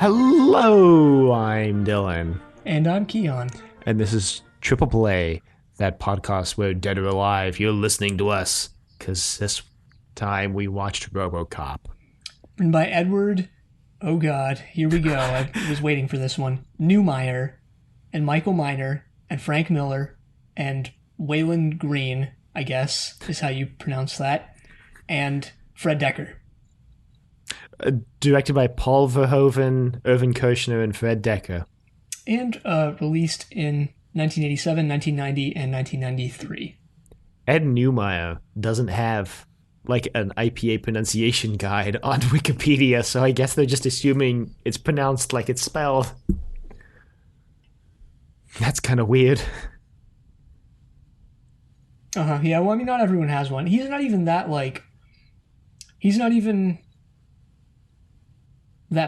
Hello, I'm Dylan, And I'm Keon. and this is Triple Play, that podcast where dead or alive, you're listening to us, because this time we watched Robocop. Written by Edward, oh god, here we go. I was waiting for this one. Newmeyer, and Michael Miner, and Frank Miller, and Waylon Green, I guess, is how you pronounce that, and Fred Decker. Directed by Paul Verhoeven, Irvin Kershner, and Fred Decker. And released in 1987, 1990, and 1993. Ed Newmeyer doesn't have, like, an IPA pronunciation guide on Wikipedia, so I guess they're just assuming it's pronounced like it's spelled. That's kind of weird. Yeah, well, I mean, not everyone has one. He's not even that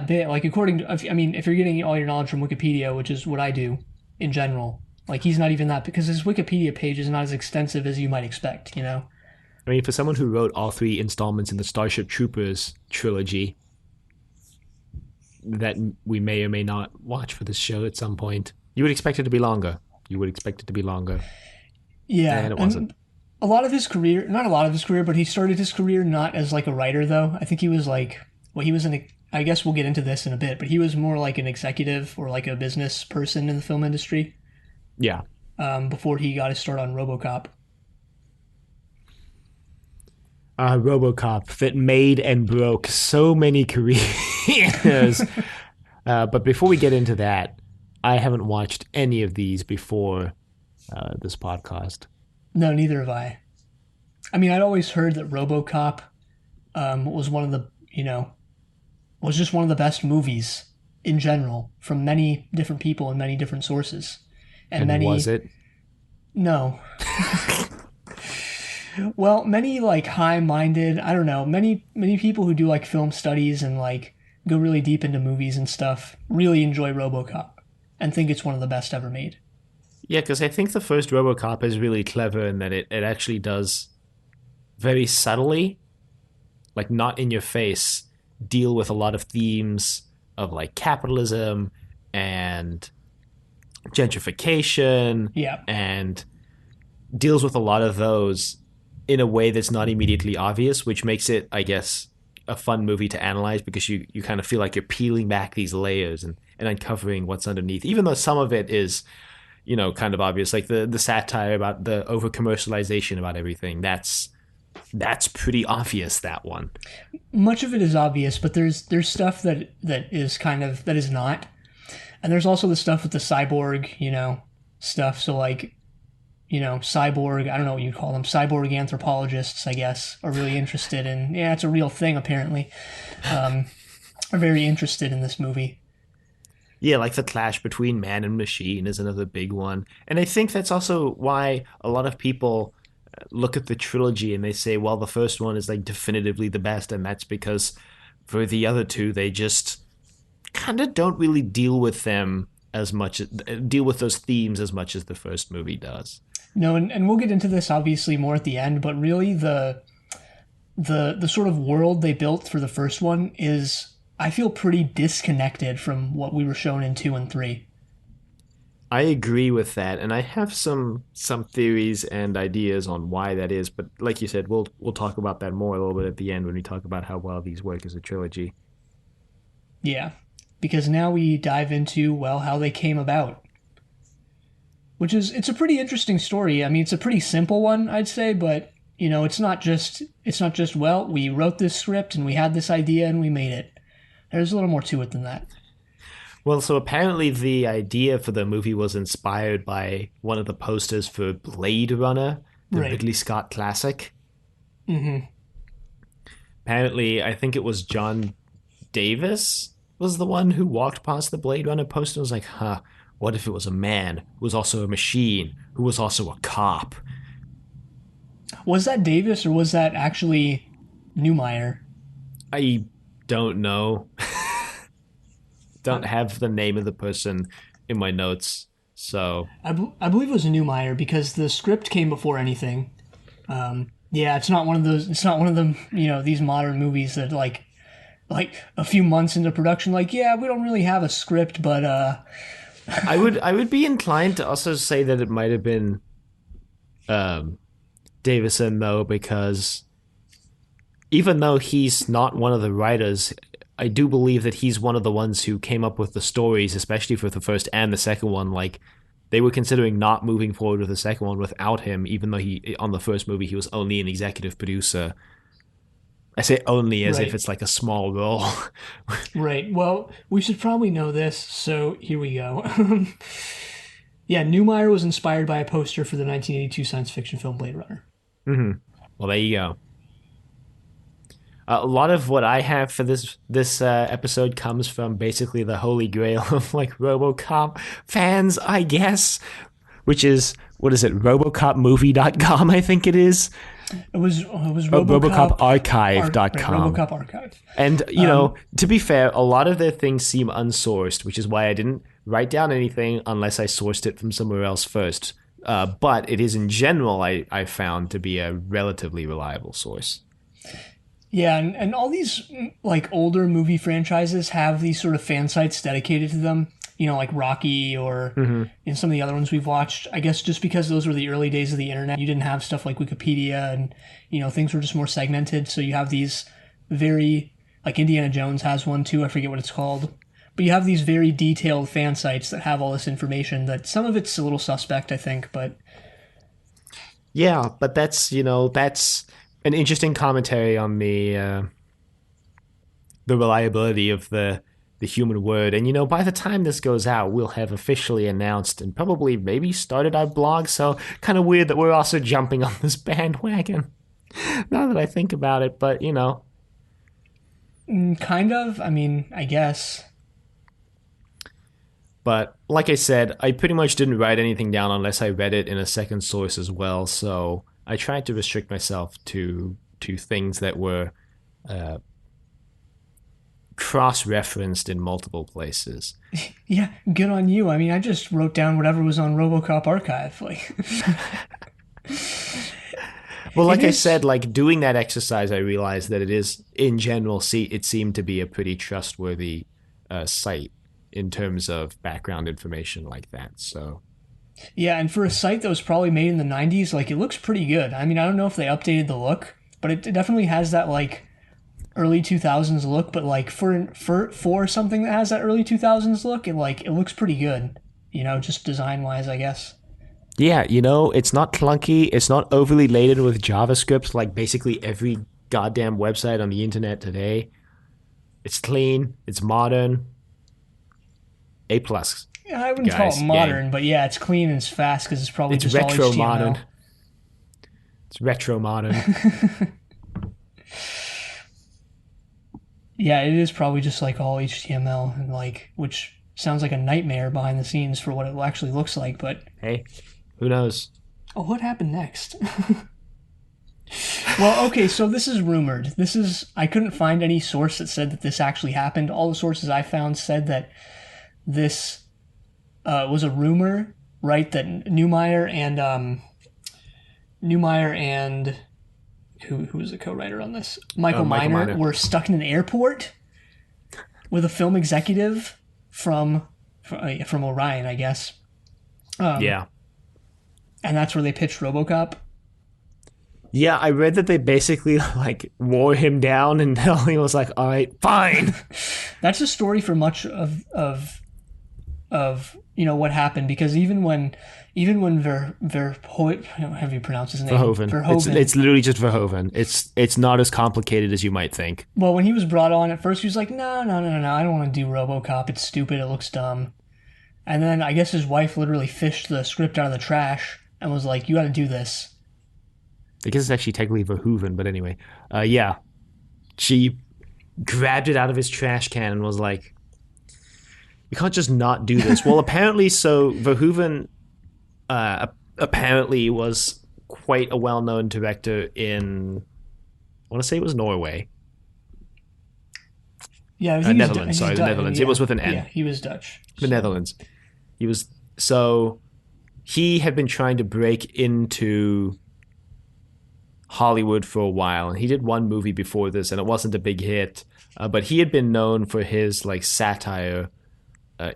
big. Like, according to, I mean, if you're getting all your knowledge from Wikipedia, which is what I do in general, like, he's not even that, because his Wikipedia page is not as extensive as you might expect, you know? I mean, for someone who wrote all three installments in the Starship Troopers trilogy that we may or may not watch for this show at some point, you would expect it to be longer. Yeah. And it wasn't. A lot of his career, not a lot of his career, but he started his career not as, like, a writer, though. I think he was, like, well, he was I guess we'll get into this in a bit, but he was more like an executive or like a business person in the film industry. Yeah. Before he got his start on Robocop. Robocop that made and broke so many careers. But before we get into that, I haven't watched any of these before this podcast. No, neither have I. I mean, I'd always heard that Robocop was one of the, was just one of the best movies in general from many different people and many different sources. And many, was it? No. Well, many like high-minded, I don't know, many people who do like film studies and like go really deep into movies and stuff really enjoy Robocop and think it's one of the best ever made. Yeah, because I think the first Robocop is really clever in that it actually does very subtly, like not in your face, deal with a lot of themes of like capitalism and gentrification. Yeah. And deals with a lot of those in a way that's not immediately obvious, which makes it, I guess, a fun movie to analyze because you kind of feel like you're peeling back these layers and uncovering what's underneath, even though some of it is, kind of obvious, like the satire about the over commercialization about everything. That's pretty obvious, that one. Much of it is obvious, but there's stuff that is not. And there's also the stuff with the cyborg, stuff. So like, cyborg, I don't know what you'd call them, cyborg anthropologists, I guess, are really interested in, yeah, it's a real thing apparently, are very interested in this movie. Yeah, like the clash between man and machine is another big one. And I think that's also why a lot of people look at the trilogy and they say, well, the first one is like definitively the best, and that's because for the other two, they just kind of don't really deal with those themes as much as the first movie does. No, and we'll get into this obviously more at the end, but really the sort of world they built for the first one is, I feel, pretty disconnected from what we were shown in 2 and 3. I agree with that, and I have some theories and ideas on why that is, but like you said, we'll talk about that more a little bit at the end when we talk about how well these work as a trilogy. Yeah, because now we dive into, well, how they came about. It's a pretty interesting story. I mean, it's a pretty simple one, I'd say, but, it's not just, well, we wrote this script and we had this idea and we made it. There's a little more to it than that. Well, so apparently the idea for the movie was inspired by one of the posters for Blade Runner, the Right. Ridley Scott classic. Mm-hmm. Apparently, I think it was John Davis was the one who walked past the Blade Runner poster and was like, what if it was a man who was also a machine, who was also a cop? Was that Davis or was that actually Newmeyer? I don't know. Don't have the name of the person in my notes, so I believe it was Newmeyer because the script came before anything. Yeah, it's not one of those. It's not one of them. These modern movies that like like a few months into production, like, yeah, we don't really have a script, but I would be inclined to also say that it might have been um, Davison though, because even though he's not one of the writers, I do believe that he's one of the ones who came up with the stories, especially for the first and the second one. Like they were considering not moving forward with the second one without him, even though he on the first movie he was only an executive producer. I say only as if right, it's like a small role. right. Well, we should probably know this, so here we go. Yeah, Newmeyer was inspired by a poster for the 1982 science fiction film Blade Runner. Mm-hmm. Well, there you go. A lot of what I have for this episode comes from basically the holy grail of like RoboCop fans, I guess, which is what is it, RoboCopMovie.com, I think it is. It was Oh, RoboCop right, RoboCoparchive.com. RoboCop Archive. And, you know, to be fair, a lot of their things seem unsourced, which is why I didn't write down anything unless I sourced it from somewhere else first. But it is in general, I found to be a relatively reliable source. Yeah, and all these like older movie franchises have these sort of fan sites dedicated to them. You know, like Rocky or in some of the other ones we've watched. I guess just because those were the early days of the internet, you didn't have stuff like Wikipedia, and things were just more segmented. So you have these very like Indiana Jones has one too. I forget what it's called, but you have these very detailed fan sites that have all this information. That some of it's a little suspect, I think, but Yeah, but that's an interesting commentary on the reliability of the human word. And by the time this goes out, we'll have officially announced and probably maybe started our blog. So kind of weird that we're also jumping on this bandwagon. Now that I think about it, but kind of. I mean, I guess. But like I said, I pretty much didn't write anything down unless I read it in a second source as well. So I tried to restrict myself to things that were cross-referenced in multiple places. Yeah, good on you. I mean, I just wrote down whatever was on RoboCop Archive. Like, Well, it like I is. said, like doing that exercise, I realized that it is, in general, it seemed to be a pretty trustworthy site in terms of background information like that. So, Yeah, and for a site that was probably made in the 90s, like, it looks pretty good. I mean, I don't know if they updated the look, but it definitely has that, like, early 2000s look. But, like, for something that has that early 2000s look, it looks pretty good. Just design wise, I guess. yeah, it's not clunky. It's not overly laden with JavaScript like basically every goddamn website on the internet today. It's clean. It's modern. A plus, Yeah, I wouldn't call it guys. Gang. modern, but yeah, it's clean and it's fast because it's probably It's just all retro HTML. modern. It's retro modern. Yeah, it is probably just like all HTML and like which sounds like a nightmare behind the scenes for what it actually looks like. But Hey, who knows? oh, what happened next? Well, okay, so this is rumored. I couldn't find any source that said that this actually happened. All the sources I found said that this was a rumor, right? That Newmeyer and who was the co-writer on this? Michael Michael Miner Miner. were stuck in an airport with a film executive from Orion, I guess, Yeah. and that's where they pitched RoboCop. Yeah, I read that they basically like wore him down and he was like, all right, fine. That's a story for much of what happened because even when have you pronounced his name Verhoeven. It's literally just Verhoeven. It's not as complicated as you might think. well, when he was brought on at first he was like no no no no no I don't want to do RoboCop, it's stupid, it looks dumb, and then I guess his wife literally fished the script out of the trash and was like, you got to do this. I guess it's actually technically Verhoeven, but anyway. Yeah. She grabbed it out of his trash can and was like, you can't just not do this. Well, apparently, so Verhoeven apparently was quite a well-known director in, I want to say it was Norway. Yeah, he was Netherlands, sorry, he's the Dutch, Netherlands. yeah. It was with an N. Yeah, he was Dutch. The Netherlands. He was, so he had been trying to break into Hollywood for a while, and he did one movie before this, and it wasn't a big hit. But he had been known for his like satire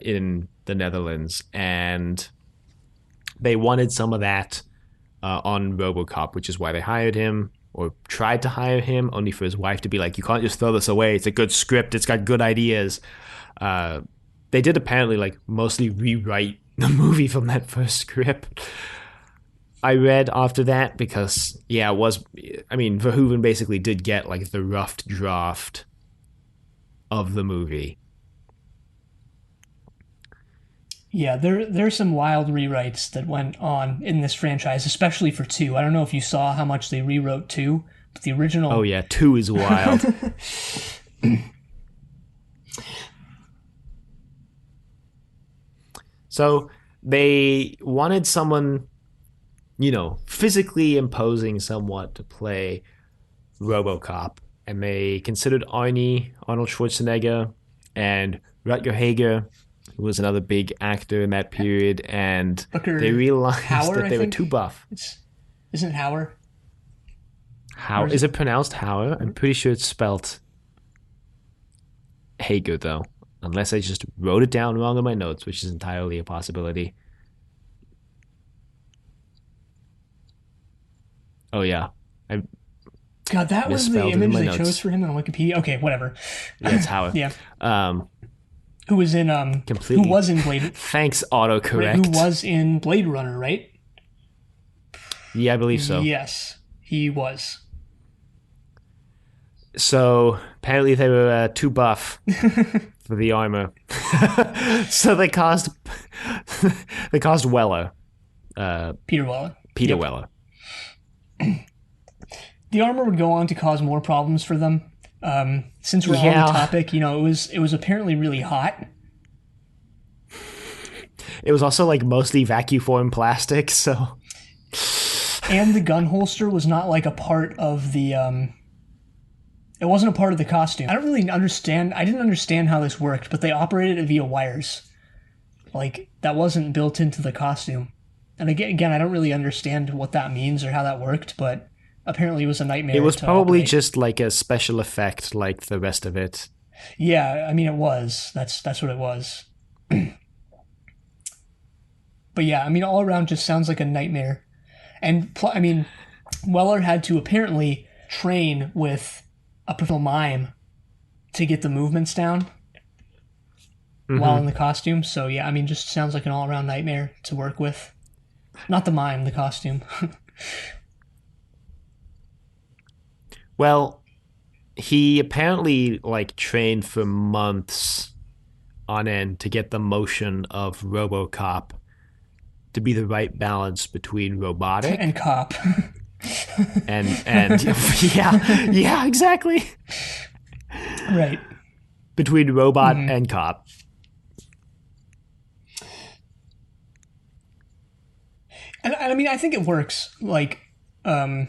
in the Netherlands, and they wanted some of that on Robocop, which is why they hired him or tried to hire him, only for his wife to be like, "You can't just throw this away. It's a good script. It's got good ideas." Uh, they did apparently like mostly rewrite the movie from that first script. I read after that because yeah, it was. I mean, Verhoeven basically did get like the rough draft of the movie. Yeah, there's some wild rewrites that went on in this franchise, especially for two. I don't know if you saw how much they rewrote two, but the Oh original. yeah, two is wild. So they wanted someone, physically imposing somewhat to play RoboCop, and they considered Arnold Schwarzenegger, and Rutger Hauer, who was another big actor in that period, and they Booker realized Hauer, that I they were too think. buff. It's isn't Hauer How or is is it? it pronounced Hauer? I'm pretty sure it's spelled Hager though, unless I just wrote it down wrong in my notes, which is entirely a possibility. Oh yeah, I God, that was the misspelled it in image my they chose notes. for him on Wikipedia. Okay, whatever. Yeah, it's Hauer. Yeah, Um, who was in who completely. was in Blade Thanks, right? Who autocorrect. was in Blade Runner, right? Yeah, I believe so. Yes, he was. So apparently they were too buff for the armor, so they cast Weller, uh, Peter Weller. Peter Yep. Weller. The armor would go on to cause more problems for them. Since we're on the Yeah, topic, it was apparently really hot, it was also like mostly vacuum form plastic, so and the gun holster was not like a part of the. It wasn't a part of the costume. I don't really understand. I didn't understand how this worked, but they operated it via wires. Like that wasn't built into the costume. And again, I don't really understand what that means or how that worked, but apparently it was a it nightmare was to probably operate. just like a special effect, like the rest of it. Yeah, I mean it was. That's what it was. But yeah, I mean all around just sounds like a nightmare. And I mean, Weller had to apparently train with a professional mime to get the movements down while in Hmm. the costume. So yeah, I mean, just sounds like an all-around nightmare to work with. Not the mime, the costume. Well, he apparently like trained for months on end to get the motion of RoboCop to be the right balance between And robotic cop. and yeah, exactly, Right. between robot Mm-hmm. and cop. And I mean, I think it works. Like, um,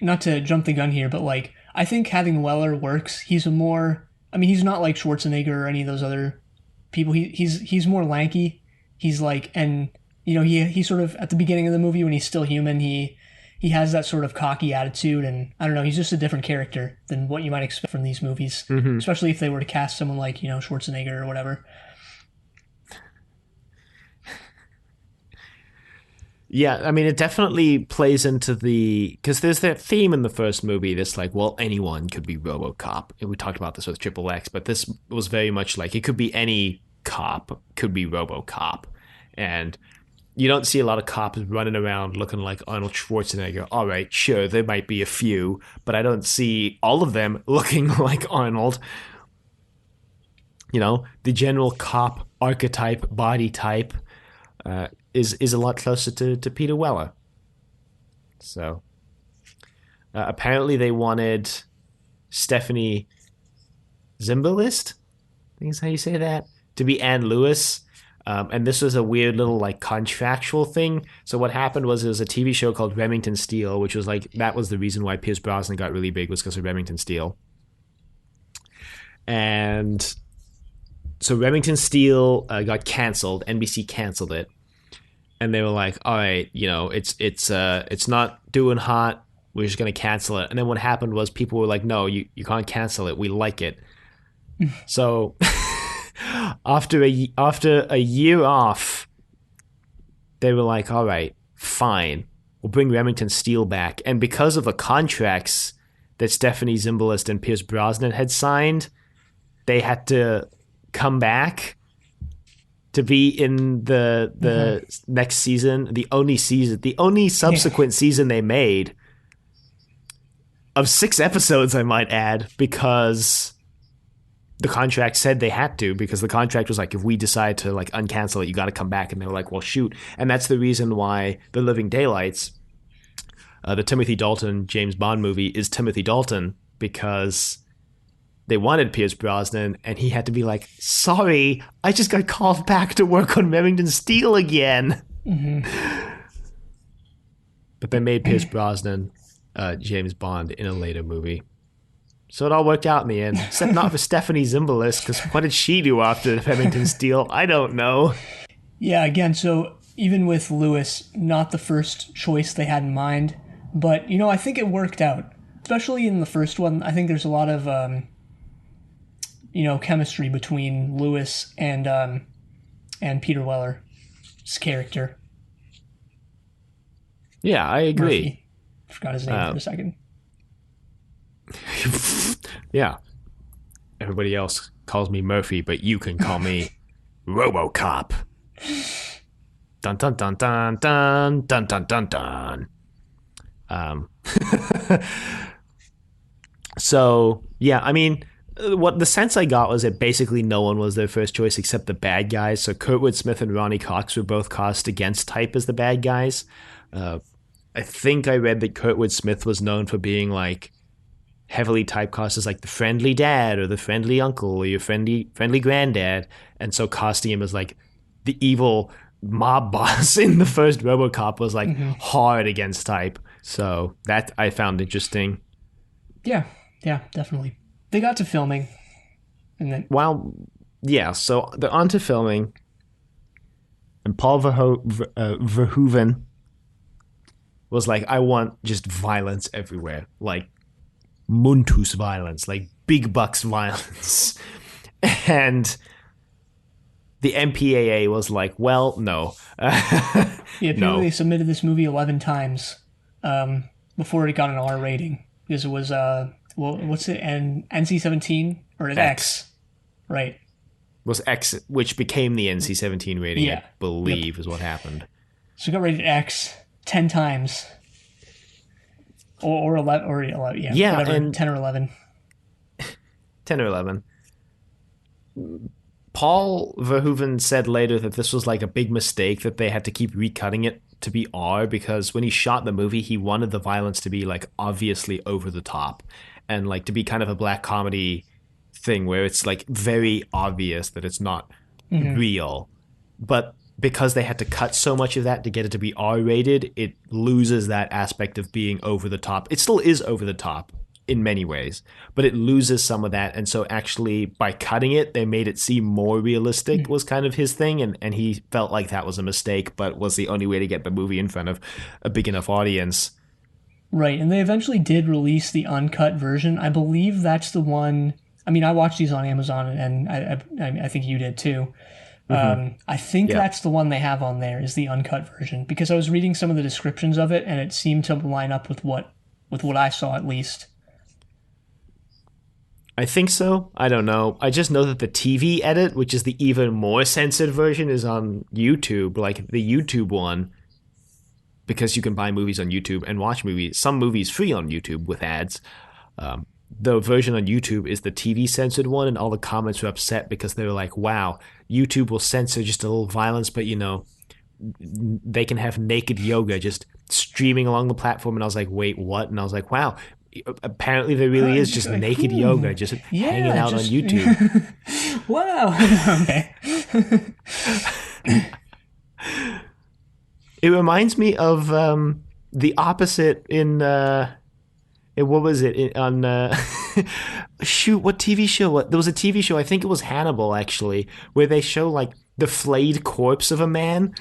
not to jump the gun here, but like, I think having Weller works. He's a more. I mean, he's not like Schwarzenegger or any of those other people. He's more lanky. He's like, and he sort of at the beginning of the movie when he's still human, he has that sort of cocky attitude, and I don't know, he's just a different character than what you might expect from these movies, Hmm. especially if they were to cast someone like Schwarzenegger or whatever. Yeah, I mean, it definitely plays into the because there's that theme in the first movie. This like, well, anyone could be RoboCop. And we talked about this with Triple X, but this was very much like it could be any cop could be RoboCop, and you don't see a lot of cops running around looking like Arnold Schwarzenegger. All right, sure, there might be a few, but I don't see all of them looking like Arnold. The general cop archetype, body type, is a lot closer to Peter Weller. So apparently they wanted Stephanie Zimbalist, I think is how you say that, to be Anne Lewis. And this was a weird little like contractual thing. So what happened was there was a TV show called Remington Steele, which was like that was the reason why Pierce Brosnan got really big was because of Remington Steele. And so Remington Steele got canceled. NBC canceled it, and they were like, "All right, it's not doing hot. We're just gonna cancel it." And then what happened was people were like, "No, you can't cancel it. We like it." So after a year off, they were like, all right, fine, we'll bring Remington Steele back. And because of the contracts that Stephanie Zimbalist and Pierce Brosnan had signed, they had to come back to be in the next season, the only subsequent season they made of 6 episodes, I might add, because the contract said they had to, because the contract was like, if we decide to like uncancel it, you got to come back. And they were like, well, shoot. And that's the reason why The Living Daylights, the Timothy Dalton James Bond movie, is Timothy Dalton, because they wanted Pierce Brosnan, and he had to be like, sorry, I just got called back to work on Remington Steele again. But they made Pierce Brosnan James Bond in a later movie. So it all worked out in the end, except not for Stephanie Zimbalist, because what did she do after Remington Steele? I don't know. Yeah, again, so even with Lewis, not the first choice they had in mind, but, you know, I think it worked out. Especially in the first one, I think there's a lot of, you know, chemistry between Lewis and Peter Weller's character. Yeah, I agree. Murphy. Forgot his name for a second. Yeah. Everybody else calls me Murphy, but you can call me Robocop. Dun dun dun dun dun dun dun dun dun. So yeah, I mean, what the sense I got was that basically no one was their first choice except the bad guys. So Kurtwood Smith and Ronnie Cox were both cast against type as the bad guys. I think I read that Kurtwood Smith was known for being like heavily typecast as like the friendly dad or the friendly uncle or your friendly granddad, and so casting him as like the evil mob boss in the first RoboCop was like hard against type. So that I found interesting. Yeah, definitely. They got to filming, and then so they're on to filming, and Paul Verhoeven was like, I want just violence everywhere, like Muntus violence, like big bucks violence. And the MPAA was like, well, no. Apparently they submitted this movie 11 times before it got an R rating. Because it was, what's it, NC-17? Or an X. Right. It was X, which became the NC-17 rating, I believe, is what happened. So it got rated X 10 times. Or 11, whatever, and 10 or 11. 10 or 11. Paul Verhoeven said later that this was like a big mistake, that they had to keep recutting it to be R, because when he shot the movie, he wanted the violence to be like obviously over the top and like to be kind of a black comedy thing where it's like very obvious that it's not real. But because they had to cut so much of that to get it to be R-rated, it loses that aspect of being over the top. It still is over the top in many ways, but it loses some of that. And so actually by cutting it, they made it seem more realistic was kind of his thing. And he felt like that was a mistake, but was the only way to get the movie in front of a big enough audience. Right. And they eventually did release the uncut version. I believe that's the one. I mean, I watched these on Amazon, and I think you did too. I think that's the one they have on there, is the uncut version, because I was reading some of the descriptions of it and it seemed to line up with what I saw, at least. I think so. I don't know. I just know that the TV edit, which is the even more censored version, is on YouTube, like the YouTube one, because you can buy movies on YouTube and watch some movies free on YouTube with ads. The version on YouTube is the TV censored one, and all the comments were upset because they were like, wow, YouTube will censor just a little violence, but, you know, they can have naked yoga just streaming along the platform. And I was like, wait, what? And I was like, wow, apparently there really is just naked yoga just hanging out on YouTube. Wow. Okay. It reminds me of the opposite in... what was it on? Shoot, what TV show? There was a TV show. I think it was Hannibal, actually, where they show like the flayed corpse of a man,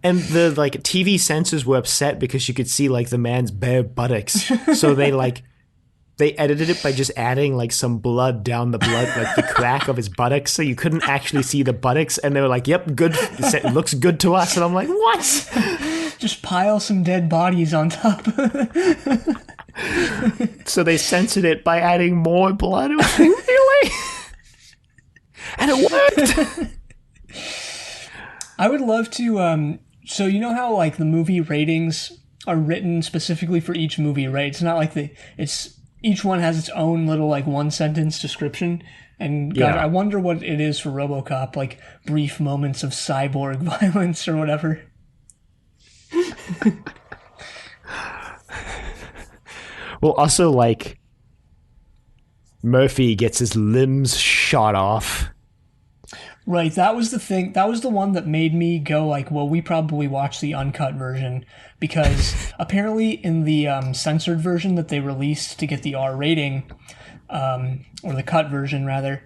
and the like TV censors were upset because you could see like the man's bare buttocks. So they like they edited it by just adding like some blood down the blood, like the crack of his buttocks, so you couldn't actually see the buttocks. And they were like, "Yep, good. It looks good to us." And I'm like, "What?" Just pile some dead bodies on top. So they censored it by adding more blood. It was like, really? And it worked. I would love to. So you know how like the movie ratings are written specifically for each movie, right? It's not like it's each one has its own little like one sentence description. And God, Yeah. I wonder what it is for RoboCop, like brief moments of cyborg violence or whatever. Well, also like Murphy gets his limbs shot off. Right, that was the thing. That was the one that made me go like, well, we probably watched the uncut version because apparently in the censored version that they released to get the R rating, or the cut version rather,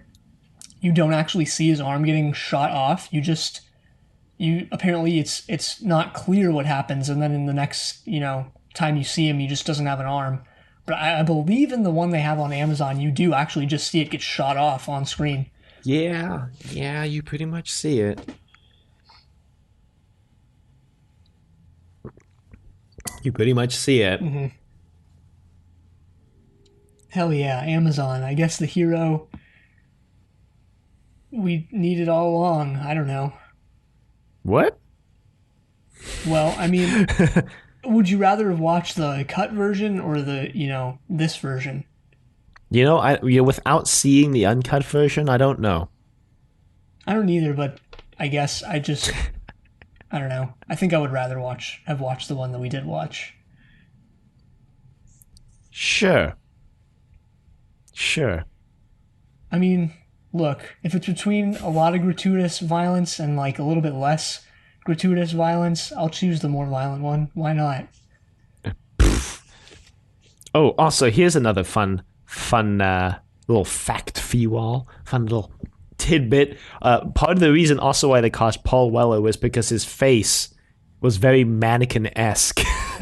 you don't actually see his arm getting shot off. You apparently it's not clear what happens, and then in the next time you see him, he just doesn't have an arm. But I believe in the one they have on Amazon, you do actually just see it get shot off on screen. Yeah, you pretty much see it. You pretty much see it. Hell yeah, Amazon. I guess the hero we needed all along. I don't know. What? Well, I mean, would you rather have watched the cut version or this version? Without seeing the uncut version, I don't know. I don't either, but I guess I don't know. I think I would rather have watched the one that we did watch. Sure. Sure. I mean, look, if it's between a lot of gratuitous violence and like a little bit less gratuitous violence, I'll choose the more violent one. Why not? Oh, also, here's another fun little fact for you all. Fun little tidbit. Part of the reason also why they cast Paul Weller was because his face was very mannequin-esque.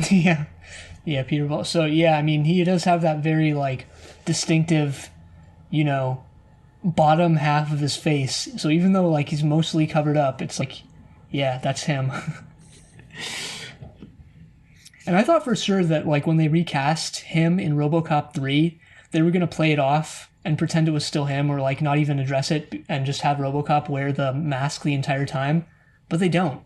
Yeah. Yeah, Peter Ball. So, yeah, I mean, he does have that very, like, distinctive, bottom half of his face. So even though, like, he's mostly covered up, it's like, yeah, that's him. And I thought for sure that, like, when they recast him in RoboCop 3, they were going to play it off and pretend it was still him or, like, not even address it and just have RoboCop wear the mask the entire time. But they don't.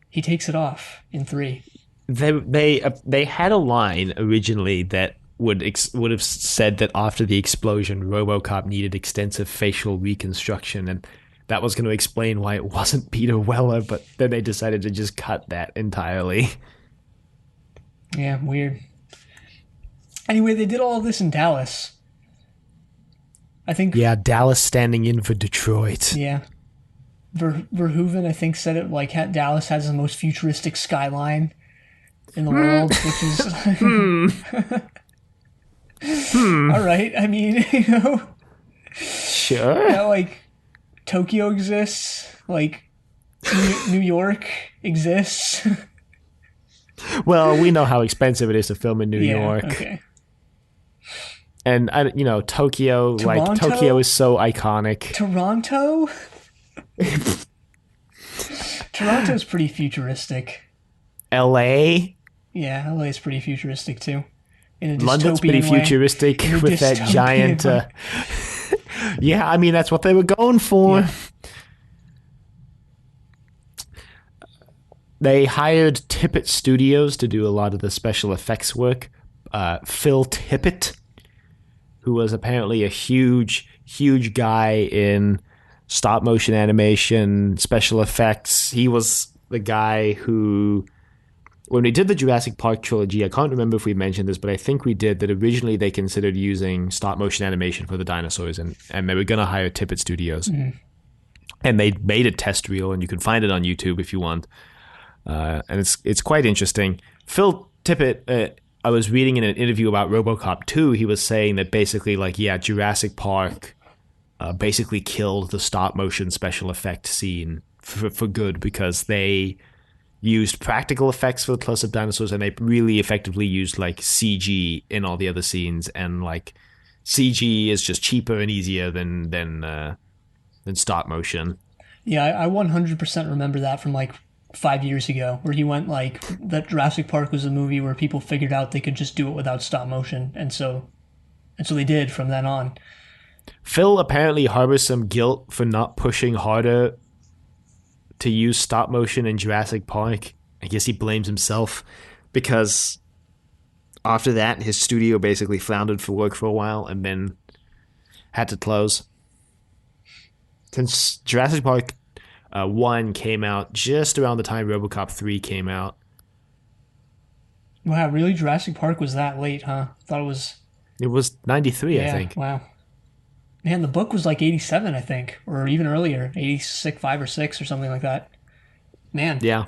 He takes it off in 3. They had a line originally that would have said that after the explosion, RoboCop needed extensive facial reconstruction, and that was going to explain why it wasn't Peter Weller. But then they decided to just cut that entirely. Yeah, weird. Anyway, they did all of this in Dallas. I think. Yeah, Dallas standing in for Detroit. Yeah. Verhoeven, I think, said it like Dallas has the most futuristic skyline in the world, which is. All right. I mean, Sure. yeah, like Tokyo exists, like New York exists. Well, we know how expensive it is to film in New York. Okay. And Tokyo, Toronto? like Tokyo is so iconic. Toronto? Toronto's pretty futuristic. LA? Yeah, LA is pretty futuristic too. In a London's pretty dystopian way. futuristic In a with that dystopian giant. way. Yeah, I mean that's what they were going for. Yeah. They hired Tippett Studios to do a lot of the special effects work. Phil Tippett, who was apparently a huge guy in stop motion animation, special effects. He was the guy who, when we did the Jurassic Park trilogy, I can't remember if we mentioned this, but I think we did, that originally they considered using stop motion animation for the dinosaurs, and they were going to hire Tippett Studios. Mm-hmm. And they made a test reel, and you can find it on YouTube if you want. And it's quite interesting. Phil Tippett, I was reading in an interview about Robocop 2, he was saying that basically, like, yeah, Jurassic Park basically killed the stop motion special effect scene for good, because they used practical effects for the close-up dinosaurs, and they really effectively used like CG in all the other scenes, and like CG is just cheaper and easier than stop motion. Yeah, I 100% remember that from like 5 years ago, where he went like that Jurassic Park was a movie where people figured out they could just do it without stop motion, and so they did from then on. Phil apparently harbors some guilt for not pushing harder to use stop motion in Jurassic Park. I guess he blames himself because after that, his studio basically floundered for work for a while and then had to close. Since Jurassic Park 1 came out just around the time Robocop 3 came out. Wow, really? Jurassic Park was that late, huh? Thought it was. It was 93, I Yeah, think. wow. Man, the book was like 87, I think, or even earlier, 86, 5 or 6 or something like that. Man. Yeah.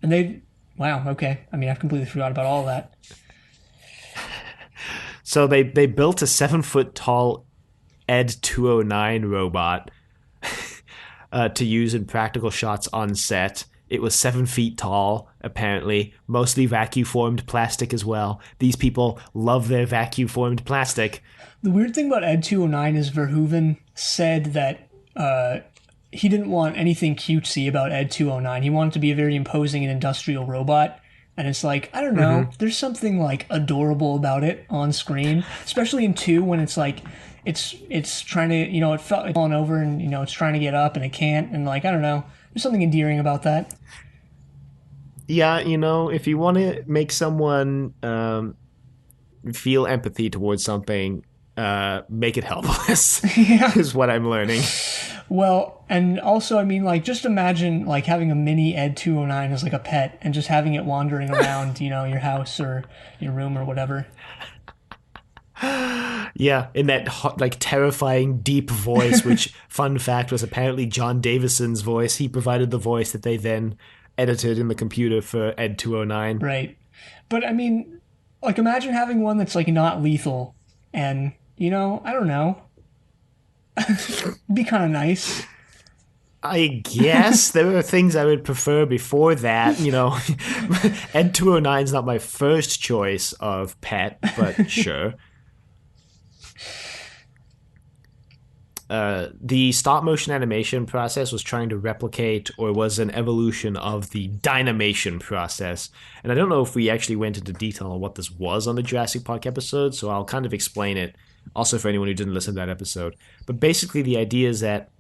And they, wow, okay. I mean, I've completely forgot about all of that. So they built a 7-foot tall Ed 209 robot to use in practical shots on set. It was 7 feet tall, apparently, mostly vacuum formed plastic as well. These people love their vacuum formed plastic. The weird thing about Ed 209 is Verhoeven said that he didn't want anything cutesy about Ed 209. He wanted to be a very imposing and industrial robot. And it's like, I don't know, there's something like adorable about it on screen, especially in 2 when it's like, it's trying to, it felt like falling over and, it's trying to get up and it can't. And like, I don't know, there's something endearing about that. Yeah, if you want to make someone feel empathy towards something, make it helpless, Yeah. is what I'm learning. Well, and also, I mean, like, just imagine, like, having a mini Ed 209 as, like, a pet and just having it wandering around, your house or your room or whatever. Yeah, in that like terrifying deep voice, which fun fact was apparently John Davison's voice. He provided the voice that they then edited in the computer for Ed 209. Right. But, I mean, like, imagine having one that's, like, not lethal and, I don't know. Be kind of nice. I guess there are things I would prefer before that. Ed 209 is not my first choice of pet, but sure. The stop motion animation process was trying to replicate or was an evolution of the dynamation process. And I don't know if we actually went into detail on what this was on the Jurassic Park episode, so I'll kind of explain it also for anyone who didn't listen to that episode. But basically the idea is that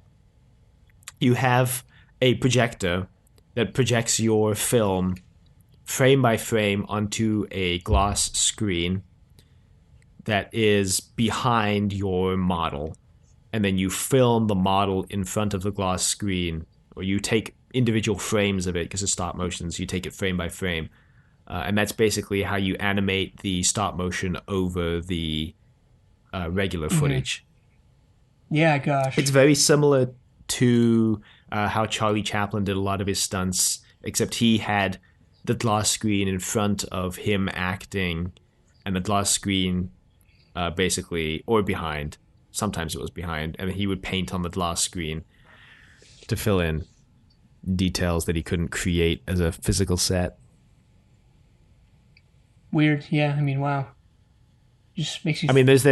you have a projector that projects your film frame by frame onto a glass screen that is behind your model. And then you film the model in front of the glass screen, or you take individual frames of it because of stop motions. You take it frame by frame. And that's basically how you animate the stop motion over the regular footage. Yeah, gosh. It's very similar to how Charlie Chaplin did a lot of his stunts, except he had the glass screen in front of him acting, and the glass screen basically, or behind. Sometimes it was behind, and he would paint on the glass screen to fill in details that he couldn't create as a physical set. Weird. Yeah, I mean, wow. Just makes you. I mean, there's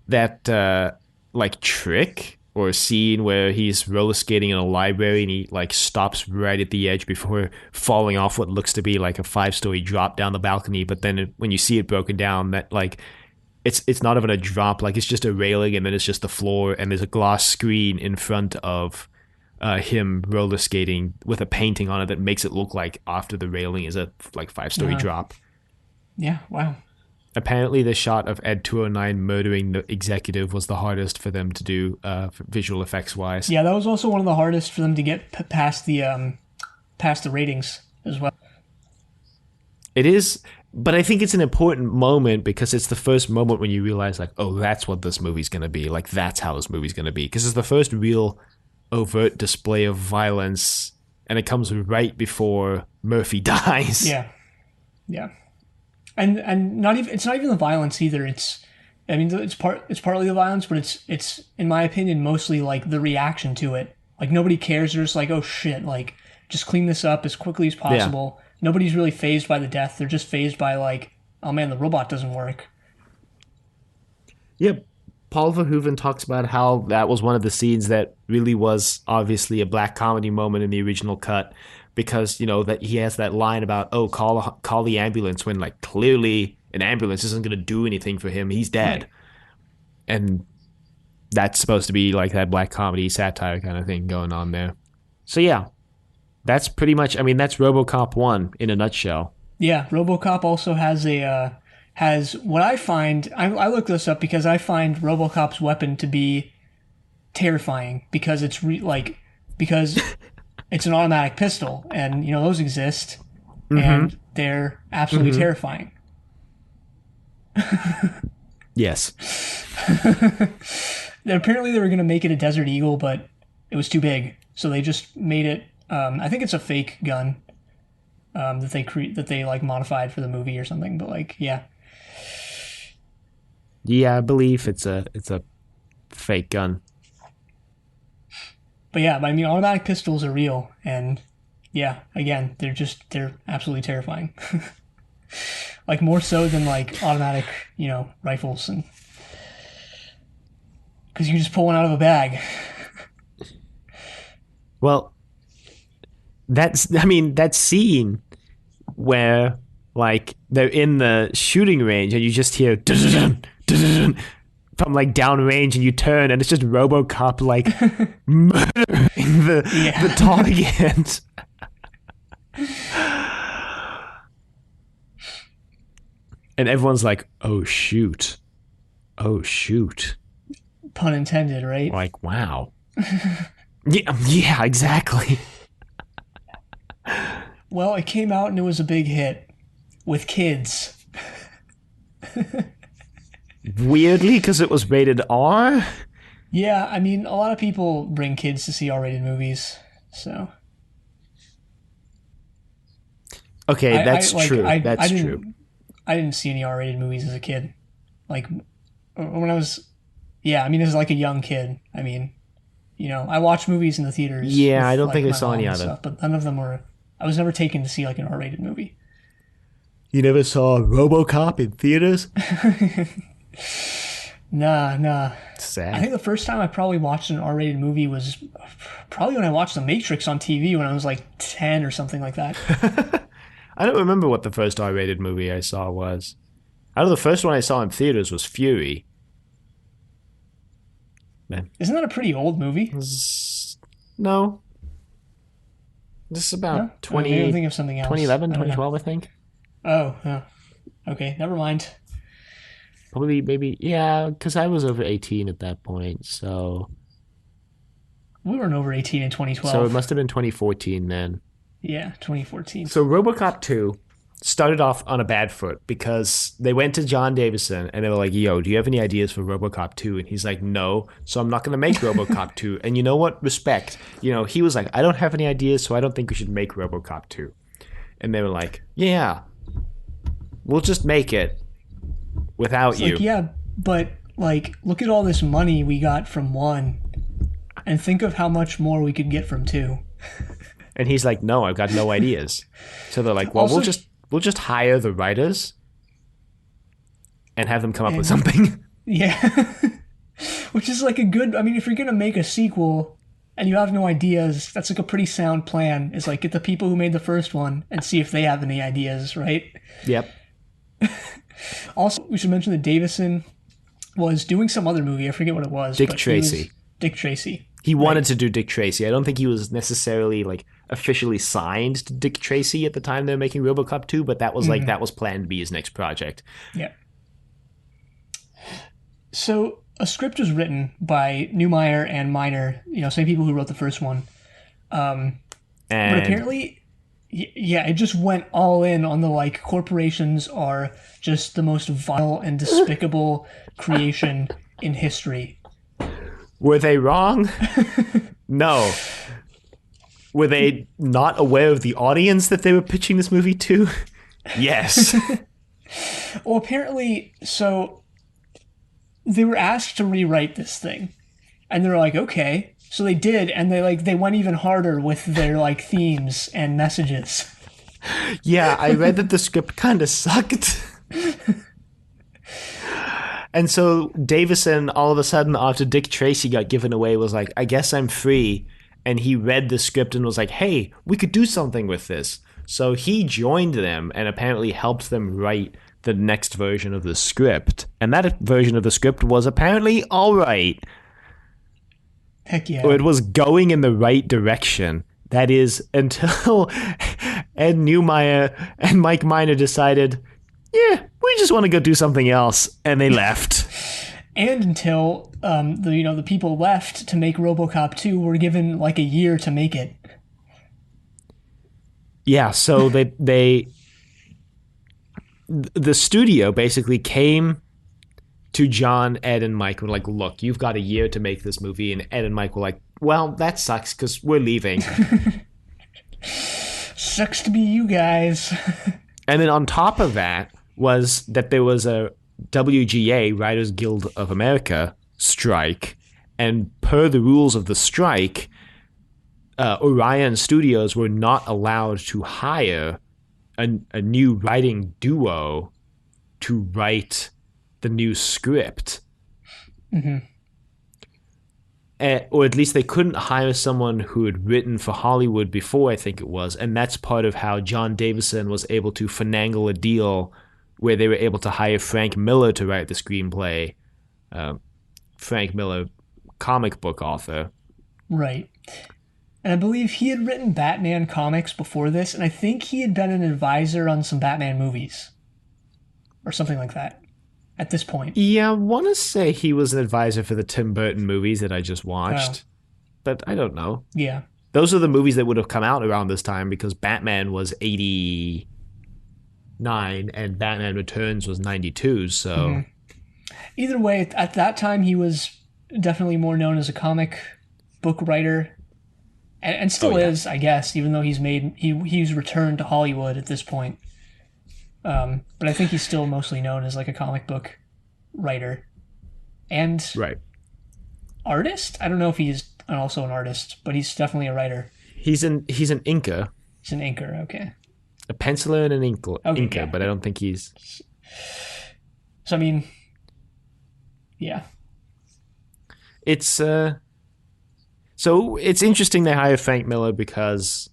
that like trick or scene where he's roller skating in a library and he like stops right at the edge before falling off what looks to be like a 5-story drop down the balcony. But then when you see it broken down, that like it's not even a drop, like it's just a railing and then it's just the floor and there's a glass screen in front of him roller skating with a painting on it that makes it look like after the railing is a like 5-story drop. Yeah, wow. Apparently the shot of Ed 209 murdering the executive was the hardest for them to do visual effects wise. Yeah, that was also one of the hardest for them to get past the ratings as well. It is, but I think it's an important moment because it's the first moment when you realize like, oh, that's what this movie's going to be. Like, that's how this movie's going to be. Because it's the first real overt display of violence, and it comes right before Murphy dies. Yeah. Yeah. And not even it's not even the violence either. It's partly the violence, but it's in my opinion mostly like the reaction to it. Like nobody cares. They're just like, oh shit, like just clean this up as quickly as Yeah. possible. Nobody's really phased by the death. They're just phased by like, oh man, the robot doesn't work. Yep. Paul Verhoeven talks about how that was one of the scenes that really was obviously a black comedy moment in the original cut because, that he has that line about, oh, call the ambulance when like clearly an ambulance isn't going to do anything for him. He's dead. Right. And that's supposed to be like that black comedy satire kind of thing going on there. So yeah, that's pretty much, I mean, that's RoboCop 1 in a nutshell. Yeah, RoboCop also has a has what I find. I looked this up because I find RoboCop's weapon to be terrifying because because it's an automatic pistol, and those exist, and they're absolutely terrifying. Yes. Apparently, they were going to make it a Desert Eagle, but it was too big, so they just made it. I think it's a fake gun that they like modified for the movie or something. But like, yeah, Yeah, I believe it's a fake gun. but yeah, I mean, automatic pistols are real, and yeah, again, they're absolutely terrifying. Like more so than like automatic, rifles, and because you can just pull one out of a bag. Well, that scene where like they're in the shooting range and you just hear from like downrange and you turn and it's just RoboCop like murdering the target. And everyone's like, "Oh shoot. Oh shoot." Pun intended, right? Like, wow. Yeah, exactly. Well, it came out and it was a big hit with kids. Weirdly, because it was rated R. Yeah, I mean, a lot of people bring kids to see R-rated movies, so Okay, that's like true. I That's didn't true. I didn't see any R-rated movies as a kid. Like when I was, yeah, I mean, as like a young kid. I mean, I watched movies in the theaters Yeah, I with don't like think I my saw mom any and other. stuff, but none of them were. I was never taken to see like an R-rated movie. You never saw RoboCop in theaters? Nah, nah. I Sad. think the first time I probably watched an R-rated movie was probably when I watched The Matrix on TV when I was like 10 or something like that. I don't remember what the first R-rated movie I saw was. I know the first one I saw in theaters was Fury. Man, Isn't that a pretty old movie? no, this is No? about Maybe I'm thinking of something else. 2011, I don't know. 2012, I think. Oh, yeah. Okay, never mind. Probably, maybe, yeah, because I was over 18 at that point, so We weren't over 18 in it 2012. must have been 2014 then. Yeah, 2014. So RoboCop 2 started off on a bad foot because they went to John Davison and they were like, "Yo, do you have any ideas for RoboCop 2?" And he's like, "No, so I'm not going to make RoboCop 2." And you know what? Respect. He was like, "I don't have any ideas, so I don't think we should make RoboCop 2." And they were like, "Yeah, we'll just make it without It's you." like, yeah, but like, look at all this money we got from one, and think of how much more we could get from two. And he's like, "No, I've got no ideas." So they're like, "Well, Also, we'll just hire the writers and have them come up with and something." yeah, which is like a good. I mean, if you're gonna make a sequel and you have no ideas, that's like a pretty sound plan. It's like get the people who made the first one and see if they have any ideas, right? Yep. Also, we should mention that Davison was doing some other movie. I forget what it was. Dick but Tracy. Dick Tracy. He wanted to do Dick Tracy. I don't think he was necessarily like officially signed to Dick Tracy at the time they were making RoboCop 2, but that was like that was planned to be his next project. Yeah. So a script was written by Newmeyer and Miner, same people who wrote the first one. But And apparently, yeah, it just went all in on the like corporations are just the most vile and despicable creation in history. were they wrong? No. Were they not aware of the audience that they were pitching this movie to? Yes. Well, apparently, so they were asked to rewrite this thing, and they were like, okay. So they did, and they went even harder with their like themes and messages. Yeah, I read that the script kind of sucked. And so Davison, all of a sudden, after Dick Tracy got given away, was like, I guess I'm free. And he read the script and was like, hey, we could do something with this. So he joined them and apparently helped them write the next version of the script. And that version of the script was apparently all right. Heck Or yeah. it was going in the right direction. That is, until Ed Newmeyer and Mike Miner decided, yeah, we just want to go do something else. And they left. And until the people left to make RoboCop 2 were given like a year to make it. Yeah, so the studio basically came to John, Ed, and Mike and were like, look, you've got a year to make this movie. And Ed and Mike were like, well, that sucks because we're leaving. Sucks to be you guys. And then on top of that was that there was a WGA, Writers Guild of America, strike. And per the rules of the strike, Orion Studios were not allowed to hire a new writing duo to write the new script. Mm-hmm. Or at least they couldn't hire someone who had written for Hollywood before, I think it was. And that's part of how John Davison was able to finagle a deal where they were able to hire Frank Miller to write the screenplay. Frank Miller, comic book author. Right. And I believe he had written Batman comics before this, and I think he had been an advisor on some Batman movies. Or something like that. At this point. Yeah, I want to say he was an advisor for the Tim Burton movies that I just watched. Oh. But I don't know. Yeah. Those are the movies that would have come out around this time because Batman was 89 and Batman Returns was 92, so... Mm-hmm. Either way, at that time he was definitely more known as a comic book writer. And still is, I guess, even though he's returned to Hollywood at this point. But I think he's still mostly known as like a comic book writer and artist. I don't know if he's also an artist, but he's definitely a writer. He's an inker. He's an inker, okay. A penciler and an inker, yeah. But I don't think he's. So I mean, yeah. It's So it's interesting they hired Frank Miller because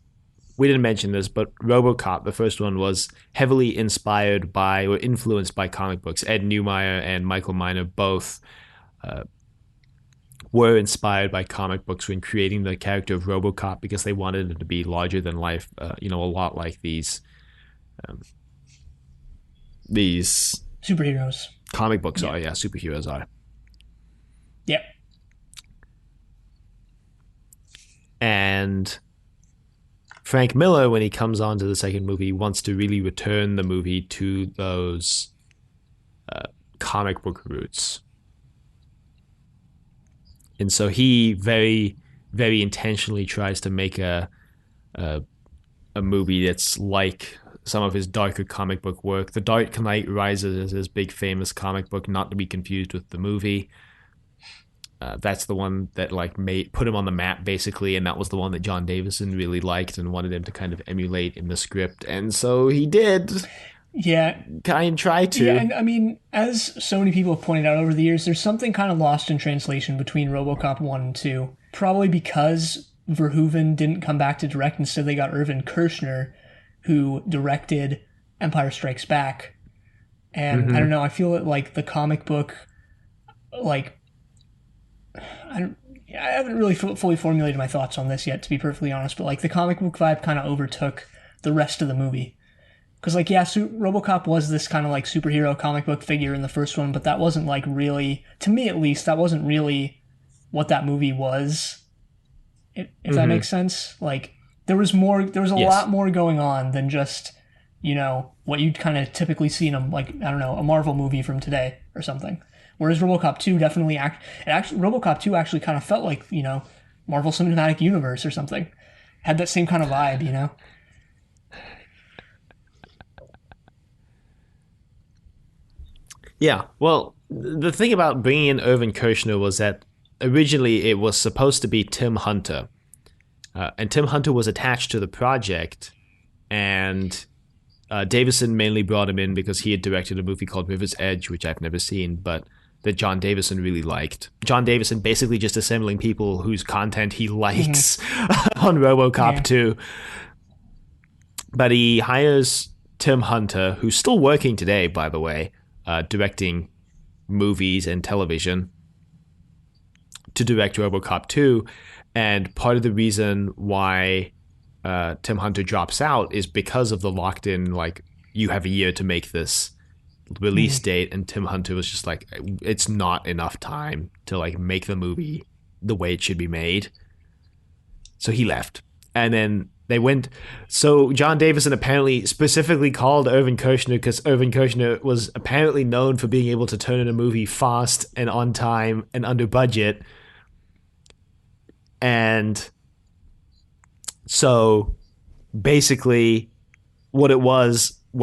we didn't mention this, but Robocop, the first one, was heavily inspired by or influenced by comic books. Ed Newmeyer and Michael Miner both were inspired by comic books when creating the character of Robocop because they wanted it to be larger than life, a lot like these superheroes. Comic books are, superheroes are. Yep. And Frank Miller, when he comes on to the second movie, wants to really return the movie to those comic book roots. And so he very, very intentionally tries to make a movie that's like some of his darker comic book work. The Dark Knight Rises is his big famous comic book, not to be confused with the movie. That's the one that put him on the map basically, and that was the one that John Davison really liked and wanted him to kind of emulate in the script, and so he did. Yeah, kind of try to. Yeah, and I mean, as so many people have pointed out over the years, there's something kind of lost in translation between RoboCop 1 and 2. Probably because Verhoeven didn't come back to direct. Instead, they got Irvin Kershner, who directed Empire Strikes Back. And I don't know, I feel that like the comic book, I haven't really fully formulated my thoughts on this yet, to be perfectly honest, but like the comic book vibe kind of overtook the rest of the movie. Because RoboCop was this kind of like superhero comic book figure in the first one, but that wasn't like really, to me at least, that wasn't really what that movie was. If that makes sense. Like there was a lot more going on than just, what you'd kind of typically see in a Marvel movie from today or something. Whereas RoboCop 2 definitely RoboCop 2 actually kind of felt like, Marvel Cinematic Universe or something. Had that same kind of vibe, Yeah, well, the thing about bringing in Irvin Kershner was that originally it was supposed to be Tim Hunter, and Tim Hunter was attached to the project, and Davison mainly brought him in because he had directed a movie called River's Edge, which I've never seen, but that John Davison really liked. John Davison basically just assembling people whose content he Hmm. likes on RoboCop Yeah. 2. But he hires Tim Hunter, who's still working today, by the way, directing movies and television, to direct RoboCop 2. And part of the reason why Tim Hunter drops out is because of the locked in, like, you have a year to make this release Hmm. date. And Tim Hunter was just like, it's not enough time to like make the movie the way it should be made. So he left. And then they went. So John Davison apparently specifically called Irvin Kershner because Irvin Kershner was apparently known for being able to turn in a movie fast and on time and under budget. And so basically, what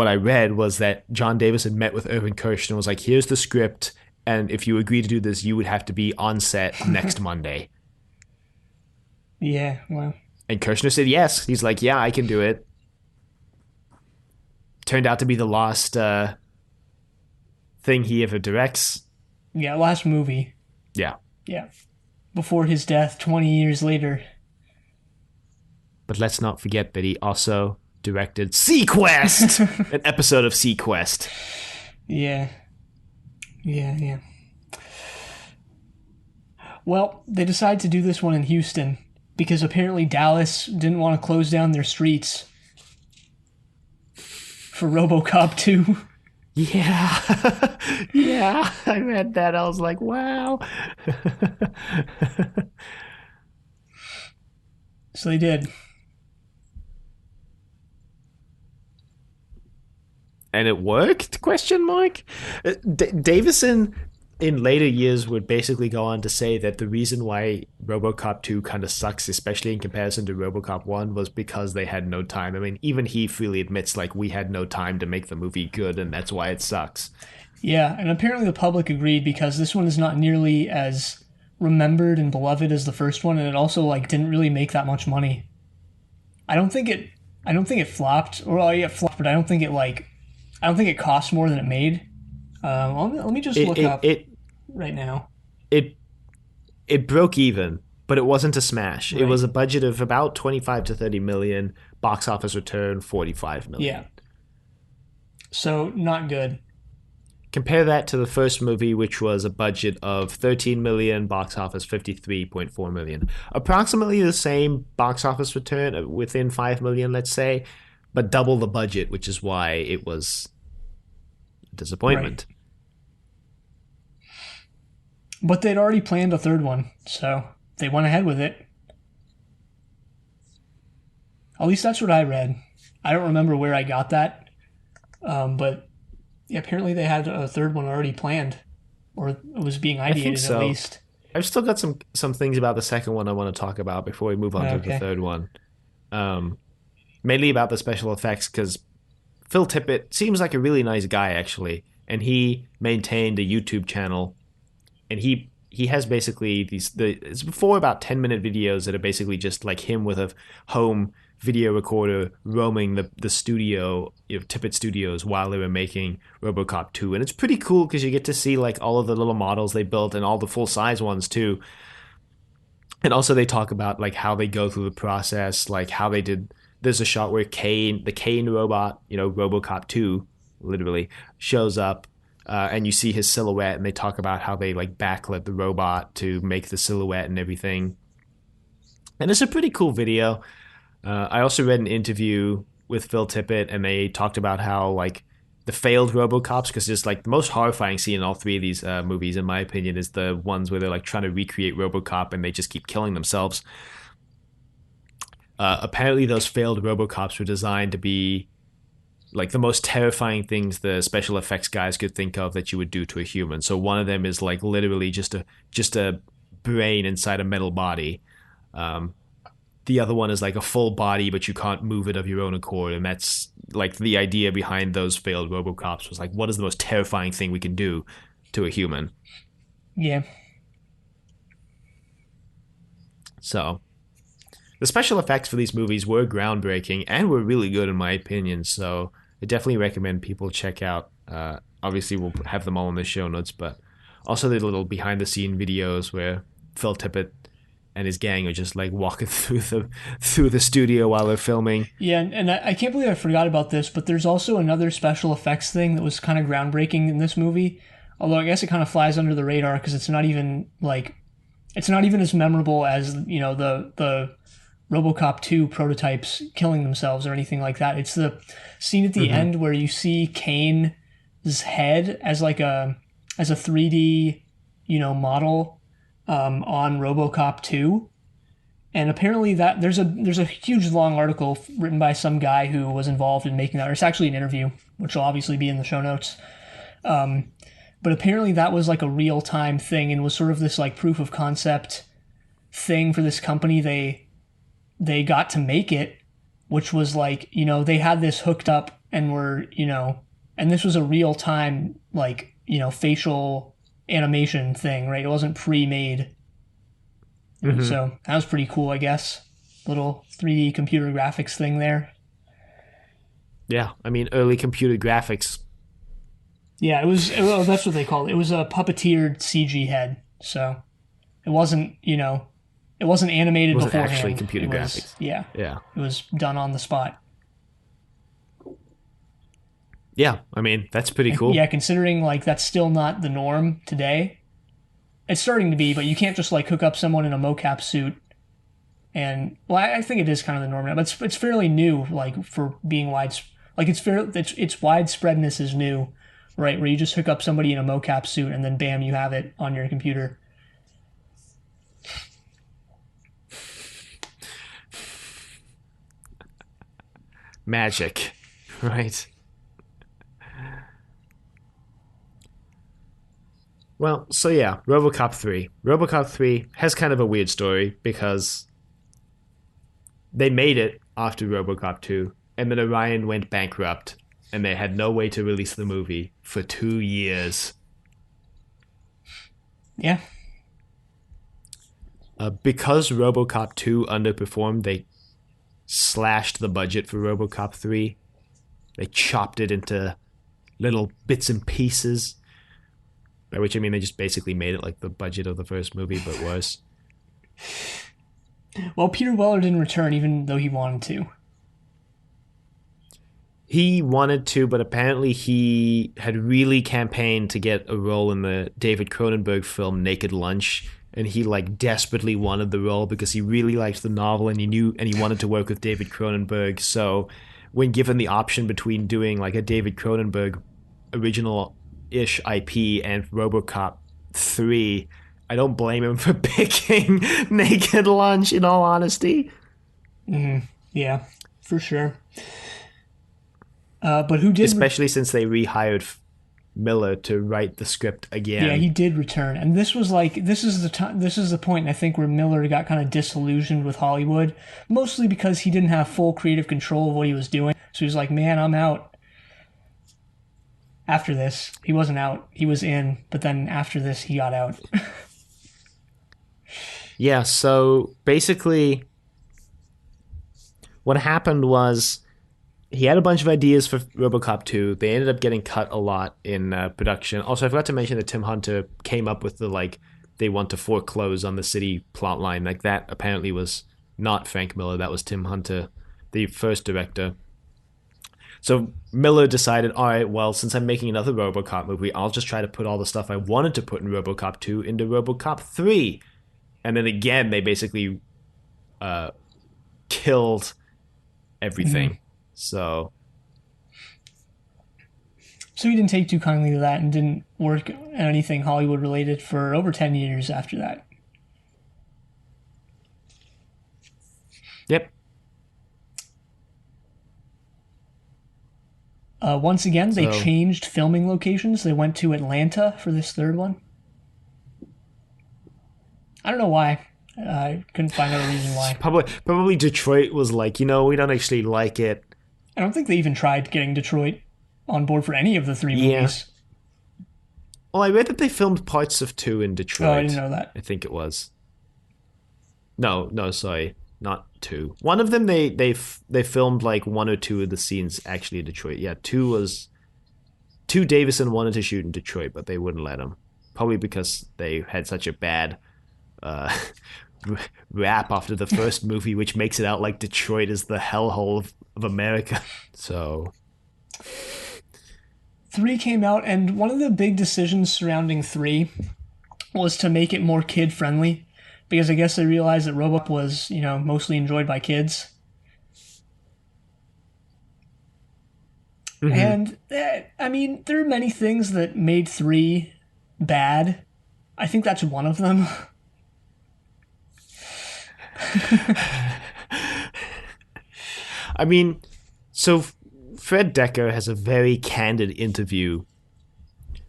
I read was that John Davison met with Irvin Kershner and was like, here's the script. And if you agree to do this, you would have to be on set next Monday. Yeah. Well. And Kershner said yes. He's like, yeah, I can do it. Turned out to be the last thing he ever directs. Yeah. Last movie. Yeah. Yeah. Before his death, 20 years later. But let's not forget that he also directed Sequest, an episode of Sequest. Yeah. Yeah. Yeah. Well, they decided to do this one in Houston because apparently Dallas didn't want to close down their streets for RoboCop 2. Yeah. Yeah. I read that. I was like, wow. So they did. And it worked? Question mark. Davison in later years would basically go on to say that the reason why RoboCop 2 kind of sucks, especially in comparison to RoboCop 1, was because they had no time. I mean, even he freely admits, like, we had no time to make the movie good, and that's why it sucks. Yeah, and apparently the public agreed because this one is not nearly as remembered and beloved as the first one, and it also like didn't really make that much money. I don't think it. I don't think it flopped, or well, yeah, it flopped, but I don't think it like. I don't think it cost more than it made. Let me just It look it up it right now. it it broke even, but it wasn't a smash. It Right. was a budget of about 25 to 30 million, box office return 45 Yeah. million. So not good. Compare that to the first movie, which was a budget of 13 million, box office 53.4 million. Approximately the same box office return, within 5 million, let's say, but double the budget, which is why it was a Right. disappointment. But they'd already planned a third one, so they went ahead with it. At least that's what I read. I don't remember where I got that, but yeah, apparently they had a third one already planned, or it was being I think ideated at so. least. I've still got some things about the second one I want to talk about before we move on to the Okay. third one. Um, Mainly about the special effects because Phil Tippett seems like a really nice guy actually, and he maintained a YouTube channel, and he has basically it's 4 about 10 minute videos that are basically just like him with a home video recorder roaming the studio, Tippett Studios, while they were making RoboCop 2, and it's pretty cool because you get to see like all of the little models they built and all the full size ones too. And also they talk about like how they go through the process, like how they did. There's a shot where the Kane robot, RoboCop 2, literally shows up, and you see his silhouette, and they talk about how they like backlit the robot to make the silhouette and everything. And it's a pretty cool video. I also read an interview with Phil Tippett, and they talked about how like the failed RoboCops, because just like the most horrifying scene in all three of these movies, in my opinion, is the ones where they're like trying to recreate RoboCop and they just keep killing themselves. Apparently, those failed RoboCops were designed to be like the most terrifying things the special effects guys could think of that you would do to a human. So one of them is like literally just a brain inside a metal body. Um, the other one is like a full body, but you can't move it of your own accord. And that's like the idea behind those failed RoboCops was like, what is the most terrifying thing we can do to a human? Yeah. So the special effects for these movies were groundbreaking and were really good in my opinion. So I definitely recommend people check out. Obviously, we'll have them all in the show notes, but also the little behind the scene videos where Phil Tippett and his gang are just like walking through the studio while they're filming. Yeah, and I can't believe I forgot about this, but there's also another special effects thing that was kind of groundbreaking in this movie. Although I guess it kind of flies under the radar because it's not even as memorable as the Robocop 2 prototypes killing themselves or anything like that. It's the scene at the end where you see Kane's head as a 3D model on Robocop 2. And apparently that there's a huge long article written by some guy who was involved in making that. Or it's actually an interview, which will obviously be in the show notes. But apparently that was like a real time thing and was sort of this like proof of concept thing for this company. They got to make it, which was like, they had this hooked up and and this was a real time, like, facial animation thing, right? It wasn't pre-made. So that was pretty cool, I guess. Little 3D computer graphics thing there. Yeah, I mean, early computer graphics. Yeah, well, that's what they called it. It was a puppeteered CG head. So it wasn't, it wasn't animated It wasn't beforehand. actually computer graphics. Yeah. Yeah. It was done on the spot. Yeah, I mean, that's pretty cool. Yeah, considering like that's still not the norm today. It's starting to be, but you can't just like hook up someone in a mocap suit and well, I think it is kind of the norm now, but it's fairly new, like for being like its widespreadness is new, right? Where you just hook up somebody in a mocap suit and then bam, you have it on your computer. Magic, right? Well, so yeah, Robocop 3. Robocop 3 has kind of a weird story because they made it after Robocop 2, and then Orion went bankrupt, and they had no way to release the movie for 2 years. Yeah. Because Robocop 2 underperformed, they slashed the budget for Robocop 3. They chopped it into little bits and pieces. By which I mean they just basically made it like the budget of the first movie, but worse. Well, Peter Weller didn't return even though he wanted to. He wanted to, but apparently he had really campaigned to get a role in the David Cronenberg film Naked Lunch, and he like desperately wanted the role because he really liked the novel and he wanted to work with David Cronenberg. So when given the option between doing like a David Cronenberg original-ish IP and RoboCop 3, I don't blame him for picking Naked Lunch, in all honesty. Yeah, for sure. But who did? Especially since they rehired Miller to write the script again. Yeah, he did return, and this was like this is the point I think where Miller got kind of disillusioned with Hollywood, mostly because he didn't have full creative control of what he was doing. So he was like, "Man, I'm out." After this, he wasn't out; he was in. But then after this, he got out. Yeah. So basically, what happened was, he had a bunch of ideas for RoboCop 2. They ended up getting cut a lot in production. Also, I forgot to mention that Tim Hunter came up with the, like, they want to foreclose on the city plot line. Like, that apparently was not Frank Miller. That was Tim Hunter, the first director. So Miller decided, all right, well, since I'm making another RoboCop movie, I'll just try to put all the stuff I wanted to put in RoboCop 2 into RoboCop 3. And then again, they basically killed everything. Mm-hmm. So he didn't take too kindly to that and didn't work on anything Hollywood related for over 10 years after that. Yep. Once again, they changed filming locations. They went to Atlanta for this third one. I don't know why. I couldn't find out a reason why. Probably Detroit was like, we don't actually like it. I don't think they even tried getting Detroit on board for any of the three movies. Well, I read that they filmed parts of 2 in Detroit. Oh, I didn't know that. I think it was. No, no, sorry, not two. One of them they filmed like one or two of the scenes actually in Detroit. Yeah, two Davison wanted to shoot in Detroit, but they wouldn't let him. Probably because they had such a bad uh, rap after the first movie, which makes it out like Detroit is the hellhole of America. So, 3 came out, and one of the big decisions surrounding 3 was to make it more kid friendly, because I guess they realized that Robocop was, mostly enjoyed by kids. mm-hmm. And I mean, there are many things that made 3 bad. I think that's one of them. I mean, so Fred Decker has a very candid interview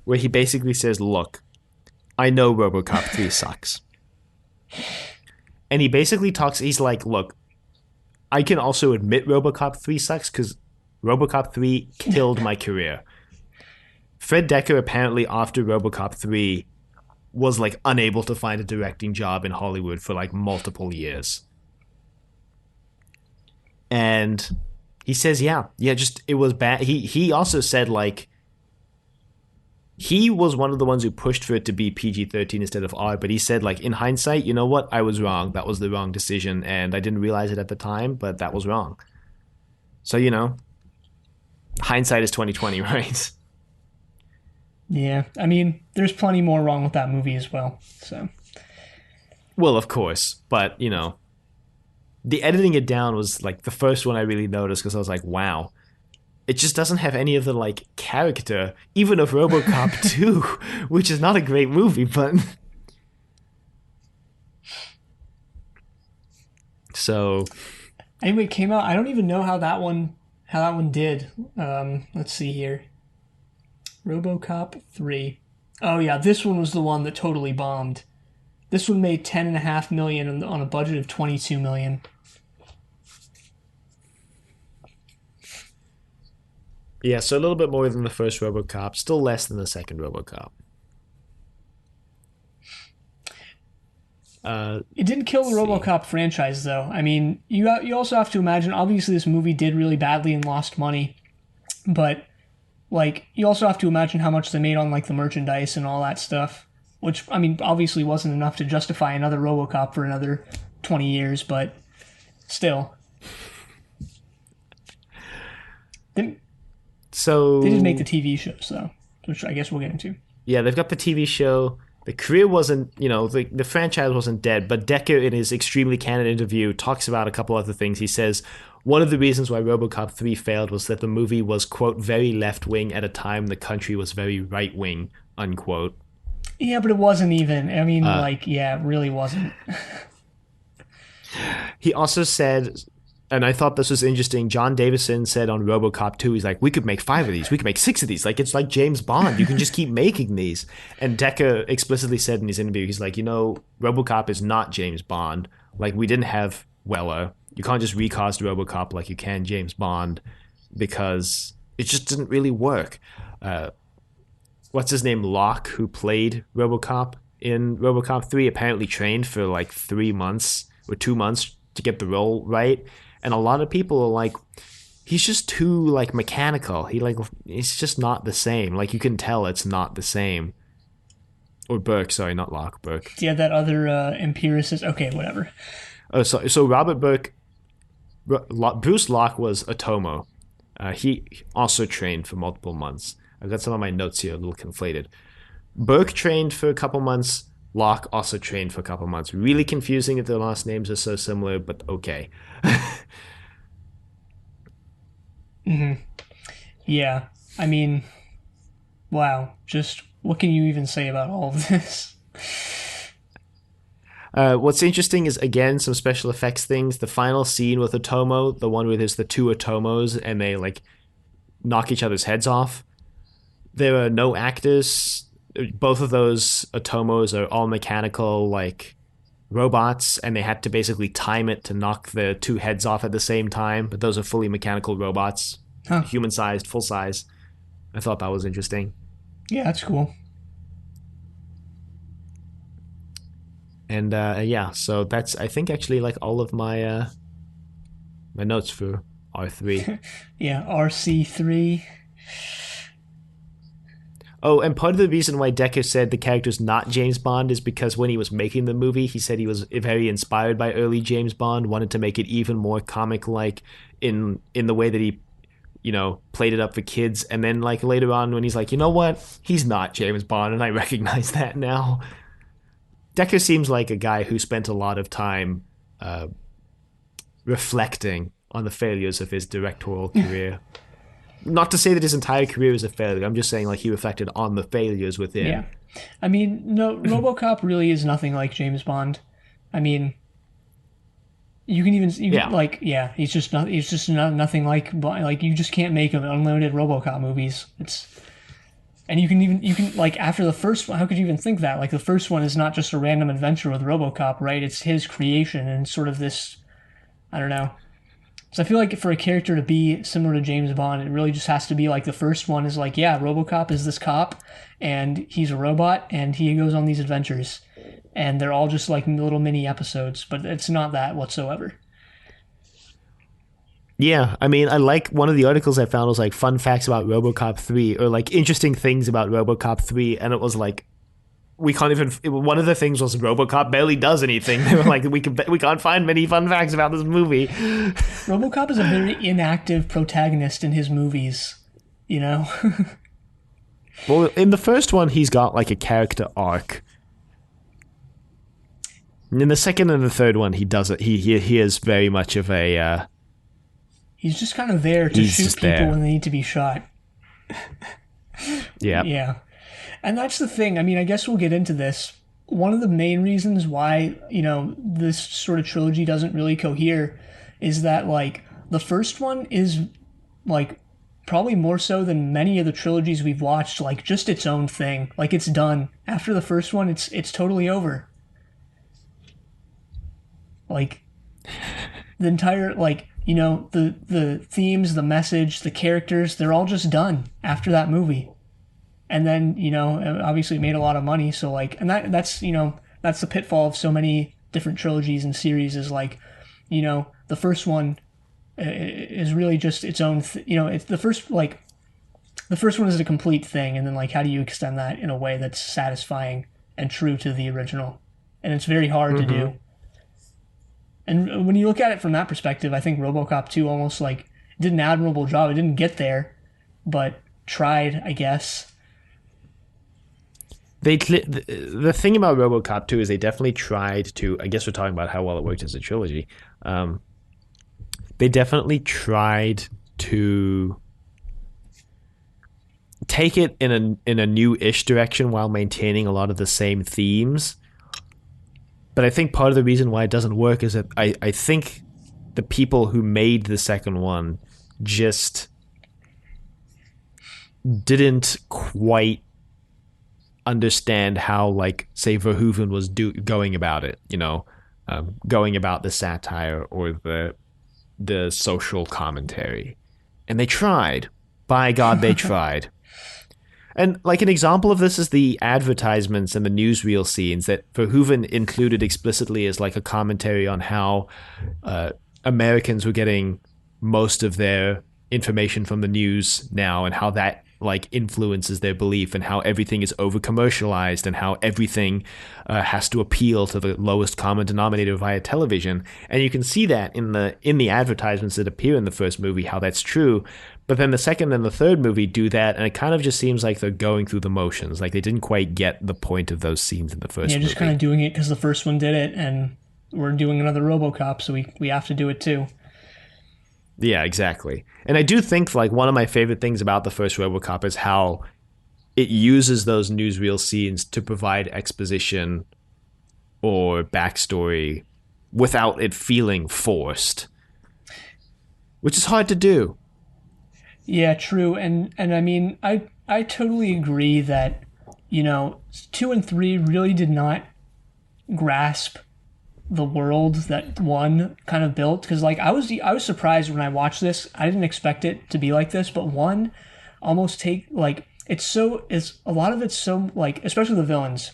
where he basically says, "Look, I know RoboCop 3 sucks." And he basically talks, he's like, "Look, I can also admit RoboCop 3 sucks because RoboCop 3 killed my career." Fred Decker apparently after RoboCop 3 was like unable to find a directing job in Hollywood for like multiple years. And he says, yeah, just it was bad. He also said like he was one of the ones who pushed for it to be PG-13 instead of R, but he said like in hindsight, you know what? I was wrong. That was the wrong decision and I didn't realize it at the time, but that was wrong. So, hindsight is 2020, right? Yeah, I mean, there's plenty more wrong with that movie as well. So, Well, of course, but the editing it down was like the first one I really noticed because I was like, wow, it just doesn't have any of the like character, even of RoboCop 2, which is not a great movie, but so anyway, it came out. I don't even know how that one did. Let's see here. RoboCop 3. Oh yeah, this one was the one that totally bombed. This one made 10.5 million on a budget of 22 million. yeah, so a little bit more than the first RoboCop, still less than the second RoboCop. Uh, It didn't kill let's the see. RoboCop franchise though. I mean, you also have to imagine. Obviously, this movie did really badly and lost money, but like you also have to imagine how much they made on like the merchandise and all that stuff. Which I mean, obviously wasn't enough to justify another RoboCop for another 20 years, but still, they, they did make the So TV shows though, which I guess we'll get into. yeah, they've got the TV show. The career wasn't, the franchise wasn't dead, but Decker, in his extremely candid interview, talks about a couple other things. He says one of the reasons why RoboCop 3 failed was that the movie was, quote, very left wing at a time the country was very right wing, unquote. Yeah, but it wasn't even. I mean, Uh, like, yeah, it really wasn't. he also said, and I thought this was interesting. John Davison said on RoboCop 2, he's like, we could make 5 of these, we could make 6 of these. Like, it's like James Bond. You can just keep making these. And Decker explicitly said in his interview, he's like, RoboCop is not James Bond. Like, we didn't have Weller. You can't just recast RoboCop like you can James Bond because it just didn't really work. Uh, what's his name? Locke, who played RoboCop in RoboCop 3, apparently trained for like 3 months or 2 months to get the role right. And a lot of people are like, he's just too like mechanical. It's just not the same. Like you can tell it's not the same. Or Burke, sorry, not Locke, Burke. Yeah, that other empiricist. Okay, whatever. Oh, so Robert Burke, Bruce Locke was Otomo. He also trained for multiple months. I've got some of my notes here a little conflated. Burke trained for a couple months. Locke also trained for a couple months. Really confusing if their last names are so similar, but okay. Yeah, I mean, wow. Just what can you even say about all of this? What's interesting is again some special effects things. The final scene with Otomo, the one where there's the two Otomos and they like knock each other's heads off. There are no actors. Both of those Otomos are all mechanical, like robots, and they had to basically time it to knock the two heads off at the same time. But those are fully mechanical robots, Huh? human sized, full size. I thought that was interesting. Yeah, that's cool. And yeah, so that's I think actually like all of my notes for R3. Yeah, RC3. Oh, and part of the reason why Decker said the character's not James Bond is because when he was making the movie, he said he was very inspired by early James Bond, wanted to make it even more comic like in the way that he played it up for kids. And then like later on when he's like, you know what, he's not James Bond, and I recognize that now. Decker seems like a guy who spent a lot of time uh, reflecting on the failures of his directorial career. Not to say that his entire career is a failure. I'm just saying like he reflected on the failures Yeah. within. I mean, no, RoboCop really is nothing like James Bond. I mean, Yeah. like yeah, he's just not nothing like you just can't make unlimited RoboCop movies. It's and you can like after the first one, how could you even think that? Like the first one is not just a random adventure with RoboCop, right? It's his creation and sort of this I don't know. So I feel like for a character to be similar to James Bond, it really just has to be like the first one is like, yeah, RoboCop is this cop, and he's a robot, and he goes on these adventures, and they're all just like little mini episodes, but it's not that whatsoever. Yeah, I mean, I like one of the articles I found was like fun facts about RoboCop 3 or like interesting things about RoboCop 3, and it was like we can't even. One of the things was RoboCop barely does anything. They were like, we can't find many fun facts about this movie. RoboCop is a very inactive protagonist in his movies, you know. Well, in the first one, he's got like a character arc. In the second and the third one, he does it. He is very much of a. He's just kind of there to He's shoot just people there. when they need to be shot. Yeah. Yeah. And that's the thing. I mean, I guess we'll get into this. One of the main reasons why, this sort of trilogy doesn't really cohere is that, like, the first one is, like, probably more so than many of the trilogies we've watched, like, just its own thing. Like, it's done. After the first one, it's totally over. Like, the entire, like, the themes, the message, the characters, they're all just done after that movie. And then obviously it made a lot of money, so like and that's the pitfall of so many different trilogies and series is like the first one is really just its own it's the first one is a complete thing, and then like how do you extend that in a way that's satisfying and true to the original, and it's very hard to do. And when you look at it from that perspective, I think RoboCop 2 almost like did an admirable job. It didn't get there, but tried, I guess. The thing about RoboCop 2 is they definitely tried to. I guess we're talking about how well it worked as a trilogy. They definitely tried to take it in a new-ish direction while maintaining a lot of the same themes. But I think part of the reason why it doesn't work is that I think the people who made the second one just didn't quite understand how, like, say, Verhoeven was going about it, going about the satire or the social commentary. And they tried. By God, they tried. And like an example of this is the advertisements and the newsreel scenes that Verhoeven included explicitly as like a commentary on how Americans were getting most of their information from the news now, and how that like influences their belief, and how everything is over commercialized, and how everything has to appeal to the lowest common denominator via television. And you can see that in the advertisements that appear in the first movie, how that's true. But then the second and the third movie do that, and it kind of just seems like they're going through the motions. Like they didn't quite get the point of those scenes in the first movie. Yeah, just kind of doing it because the first one did it, and we're doing another RoboCop, so we have to do it too. Yeah, exactly. And I do think like one of my favorite things about the first RoboCop is how it uses those newsreel scenes to provide exposition or backstory without it feeling forced, which is hard to do. Yeah, true. And I mean, I totally agree that 2 and 3 really did not grasp the world that 1 kind of built, because like I was surprised when I watched this. I didn't expect it to be like this, but 1 almost take like it's a lot of it's so like, especially the villains,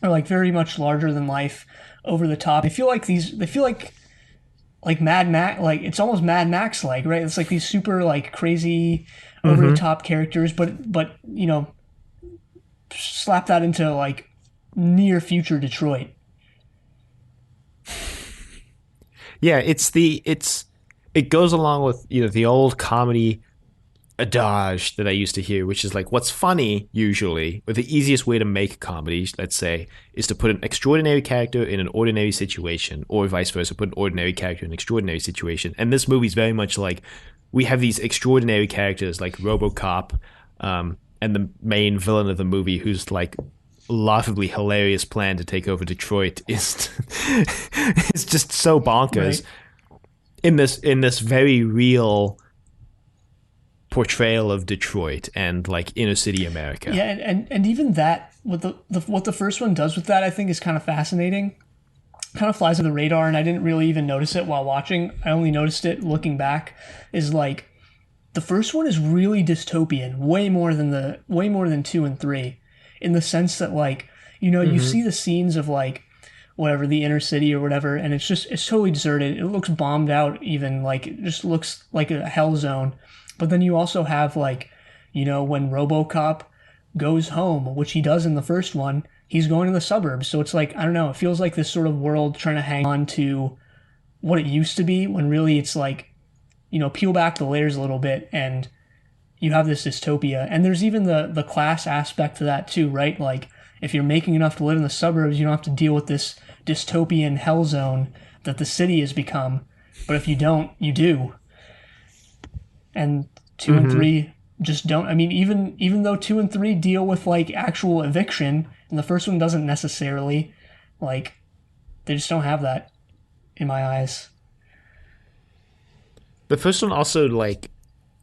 are like very much larger than life, over the top. They feel like Mad Max, like it's almost Mad Max like, right? It's like these super like crazy over the Mm-hmm. top characters, but slap that into like near future Detroit. Yeah, it goes along with the old comedy adage that I used to hear, which is like what's funny usually, or the easiest way to make comedy, let's say, is to put an extraordinary character in an ordinary situation, or vice versa, put an ordinary character in an extraordinary situation. And this movie's very much like we have these extraordinary characters like Robocop, and the main villain of the movie, who's like laughably hilarious plan to take over Detroit is it's just so bonkers Right. in this very real portrayal of Detroit and like inner city America. Yeah, and even that, what what the first one does with that, I think is kind of fascinating. Kind of flies under the radar, and I didn't really even notice it while watching. I only noticed it looking back. Is like the first one is really dystopian, way more than two and three, in the sense that like you Mm-hmm. see the scenes of like whatever the inner city or whatever, and it's totally deserted. It looks bombed out, even like it just looks like a hell zone. But then you also have like when RoboCop goes home, which he does in the first one, he's going to the suburbs. So it's like I don't know. It feels like this sort of world trying to hang on to what it used to be when really it's like peel back the layers a little bit and you have this dystopia. And there's even the class aspect to that too, right? Like if you're making enough to live in the suburbs, you don't have to deal with this dystopian hell zone that the city has become. But if you don't, you do. And two and Mm-hmm. three just don't. I mean, even though two and three deal with like actual eviction, and the first one doesn't necessarily, like they just don't have that in my eyes. The first one also like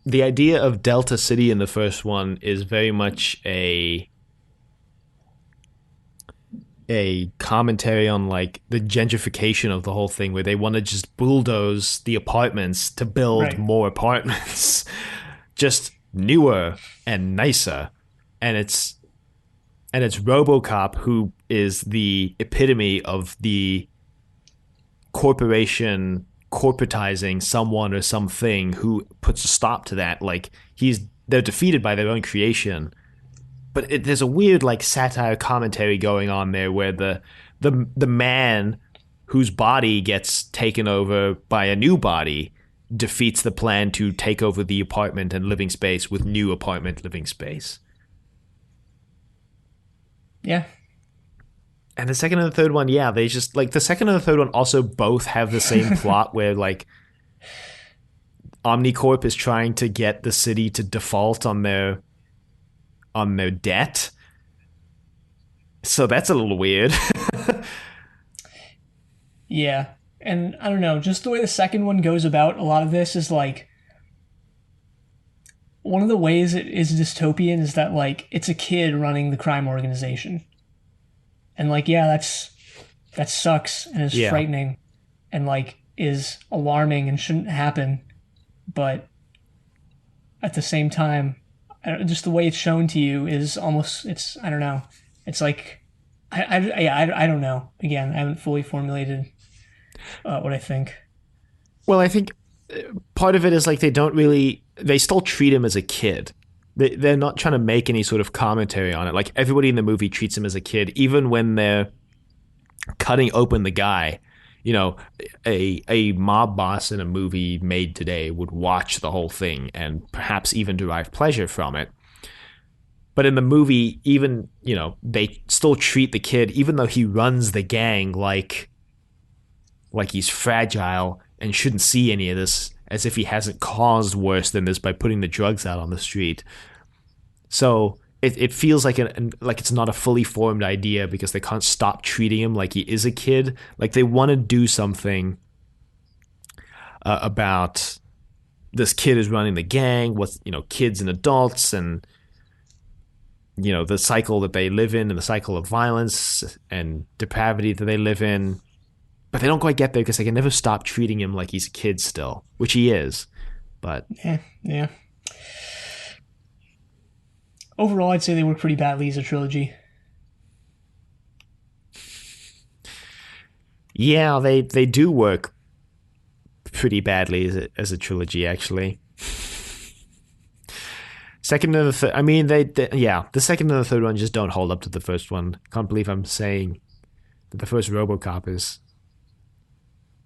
the idea of Delta City in the first one is very much a commentary on like the gentrification of the whole thing, where they want to just bulldoze the apartments to build Right. more apartments just newer and nicer. and it's and it's RoboCop who is the epitome of the corporation corporatizing someone or something who puts a stop to that. Like they're defeated by their own creation, but there's a weird like satire commentary going on there, where the man whose body gets taken over by a new body defeats the plan to take over the apartment and living space with new apartment living space. Yeah. And the second and the third one, yeah, they just like the second and the third one also both have the same plot where like Omnicorp is trying to get the city to default on their debt. So that's a little weird. Yeah. And I don't know, just the way the second one goes about a lot of this is like one of the ways it is dystopian is that like it's a kid running the crime organization. And like yeah, that sucks and is Yeah. frightening and like is alarming and shouldn't happen, but at the same time just the way it's shown to you is almost it's I don't know. It's like I don't know. Again, I haven't fully formulated what I think. Well, I think part of it is like they still treat him as a kid. They're not trying to make any sort of commentary on it. Like everybody in the movie treats him as a kid, even when they're cutting open the guy. You know, a mob boss in a movie made today would watch the whole thing and perhaps even derive pleasure from it. But in the movie, even they still treat the kid, even though he runs the gang, like he's fragile and shouldn't see any of this, as if he hasn't caused worse than this by putting the drugs out on the street. So it feels like like it's not a fully formed idea because they can't stop treating him like he is a kid. Like they want to do something about this kid is running the gang with kids and adults, and the cycle that they live in and the cycle of violence and depravity that they live in. But they don't quite get there because they can never stop treating him like he's a kid still, which he is. But Yeah, yeah. Overall, I'd say they work pretty badly as a trilogy. Yeah, they do work pretty badly as a trilogy, actually. Second and the third, I mean, yeah, the second and the third one just don't hold up to the first one. Can't believe I'm saying that the first RoboCop is.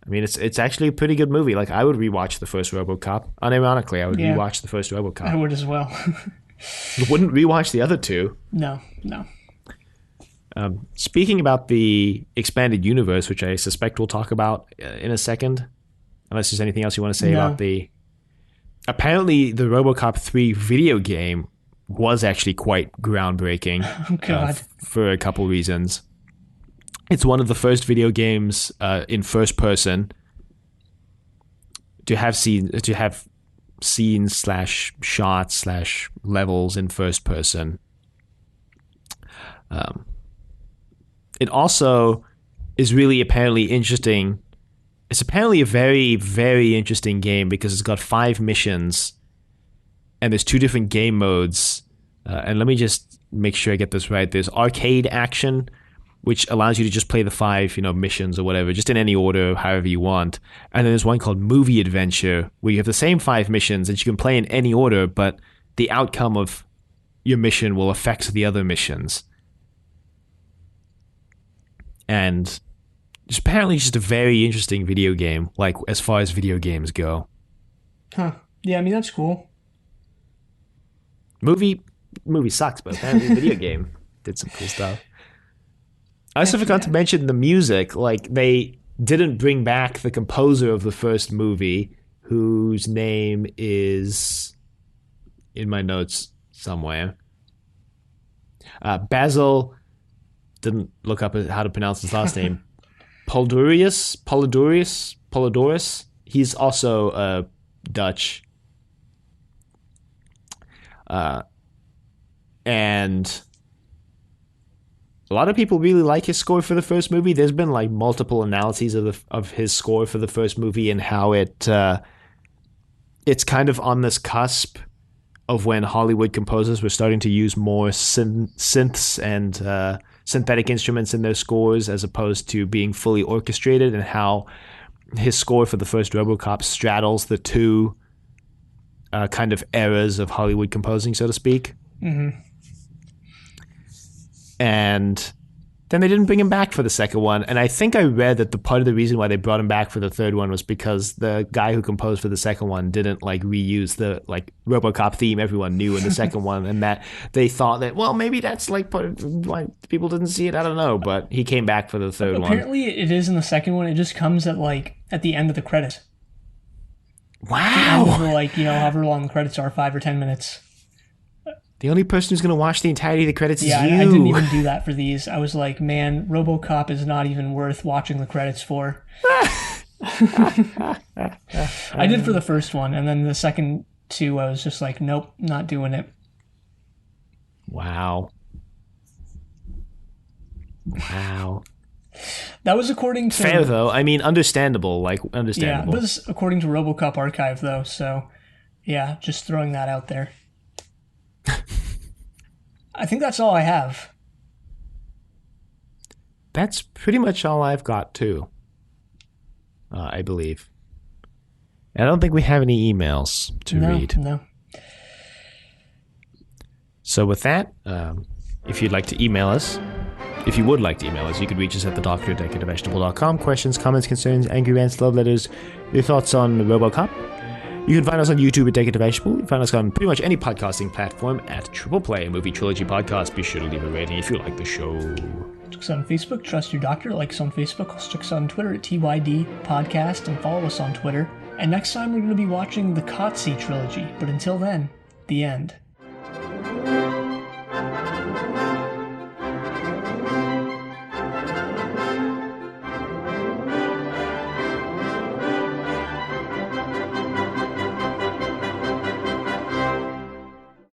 I mean, it's actually a pretty good movie. Like, I would rewatch the first RoboCop. Unironically, I would Yeah, rewatch the first I RoboCop. would as well. Wouldn't rewatch the other two. No, no. Speaking about the expanded universe, which I suspect we'll talk about in a second, unless there's anything else you want to say about No. the. Apparently, the RoboCop 3 video game was actually quite groundbreaking Oh, God. for a couple reasons. It's one of the first video games in first person to have scenes slash shots slash levels in first person. It also is really apparently interesting. It's apparently a very, very interesting game because it's got 5 missions and there's 2 different game modes. And let me just make sure I get this right. There's arcade action, which allows you to just play the 5, missions or whatever, just in any order, however you want. And then there's one called Movie Adventure, where you have the same 5 missions that you can play in any order, but the outcome of your mission will affect the other missions. And it's apparently just a very interesting video game, like as far as video games go. Huh. Yeah, I mean, that's cool. Movie sucks, but apparently the video game did some cool stuff. I also forgot to mention the music. Like, they didn't bring back the composer of the first movie, whose name is in my notes somewhere. Basil, didn't look up how to pronounce his last name. Polidorus. He's also Dutch. And a lot of people really like his score for the first movie. There's been like multiple analyses of his score for the first movie and how it's kind of on this cusp of when Hollywood composers were starting to use more synths and synthetic instruments in their scores as opposed to being fully orchestrated, and how his score for the first RoboCop straddles the two kind of eras of Hollywood composing, so to speak. Mm-hmm. And then they didn't bring him back for the second one. And I think I read that the part of the reason why they brought him back for the third one was because the guy who composed for the second one didn't like reuse the like RoboCop theme everyone knew in the second one, and that they thought that, well, maybe that's like part of why people didn't see it. I don't know, but he came back for the third one. Apparently, it is in the second one. It just comes at the end of the credits. Wow! The end of the, however long the credits are, 5 or 10 minutes. The only person who's going to watch the entirety of the credits is you. I didn't even do that for these. I was like, man, RoboCop is not even worth watching the credits for. I did for the first one, and then the second two, I was just like, nope, not doing it. Wow. That was according to... Fair, though. I mean, understandable. Yeah, this is according to RoboCop Archive, though, so yeah, just throwing that out there. I think that's all I have. That's pretty much all I've got, too. I believe. I don't think we have any emails to read. No. So with that, if you'd like to email us, if you would like to email us, you could reach us at thedoctor@decadvegetable.com. Questions, comments, concerns, angry rants, love letters, your thoughts on RoboCop. You can find us on YouTube at Decade of Vegetable. You can find us on pretty much any podcasting platform at Triple Play, a movie trilogy podcast. Be sure to leave a rating if you like the show. Check us out on Facebook, Trust Your Doctor. Like us on Facebook. Also check us out on Twitter at TYD Podcast and follow us on Twitter. And next time we're going to be watching the Kotze trilogy. But until then, the end.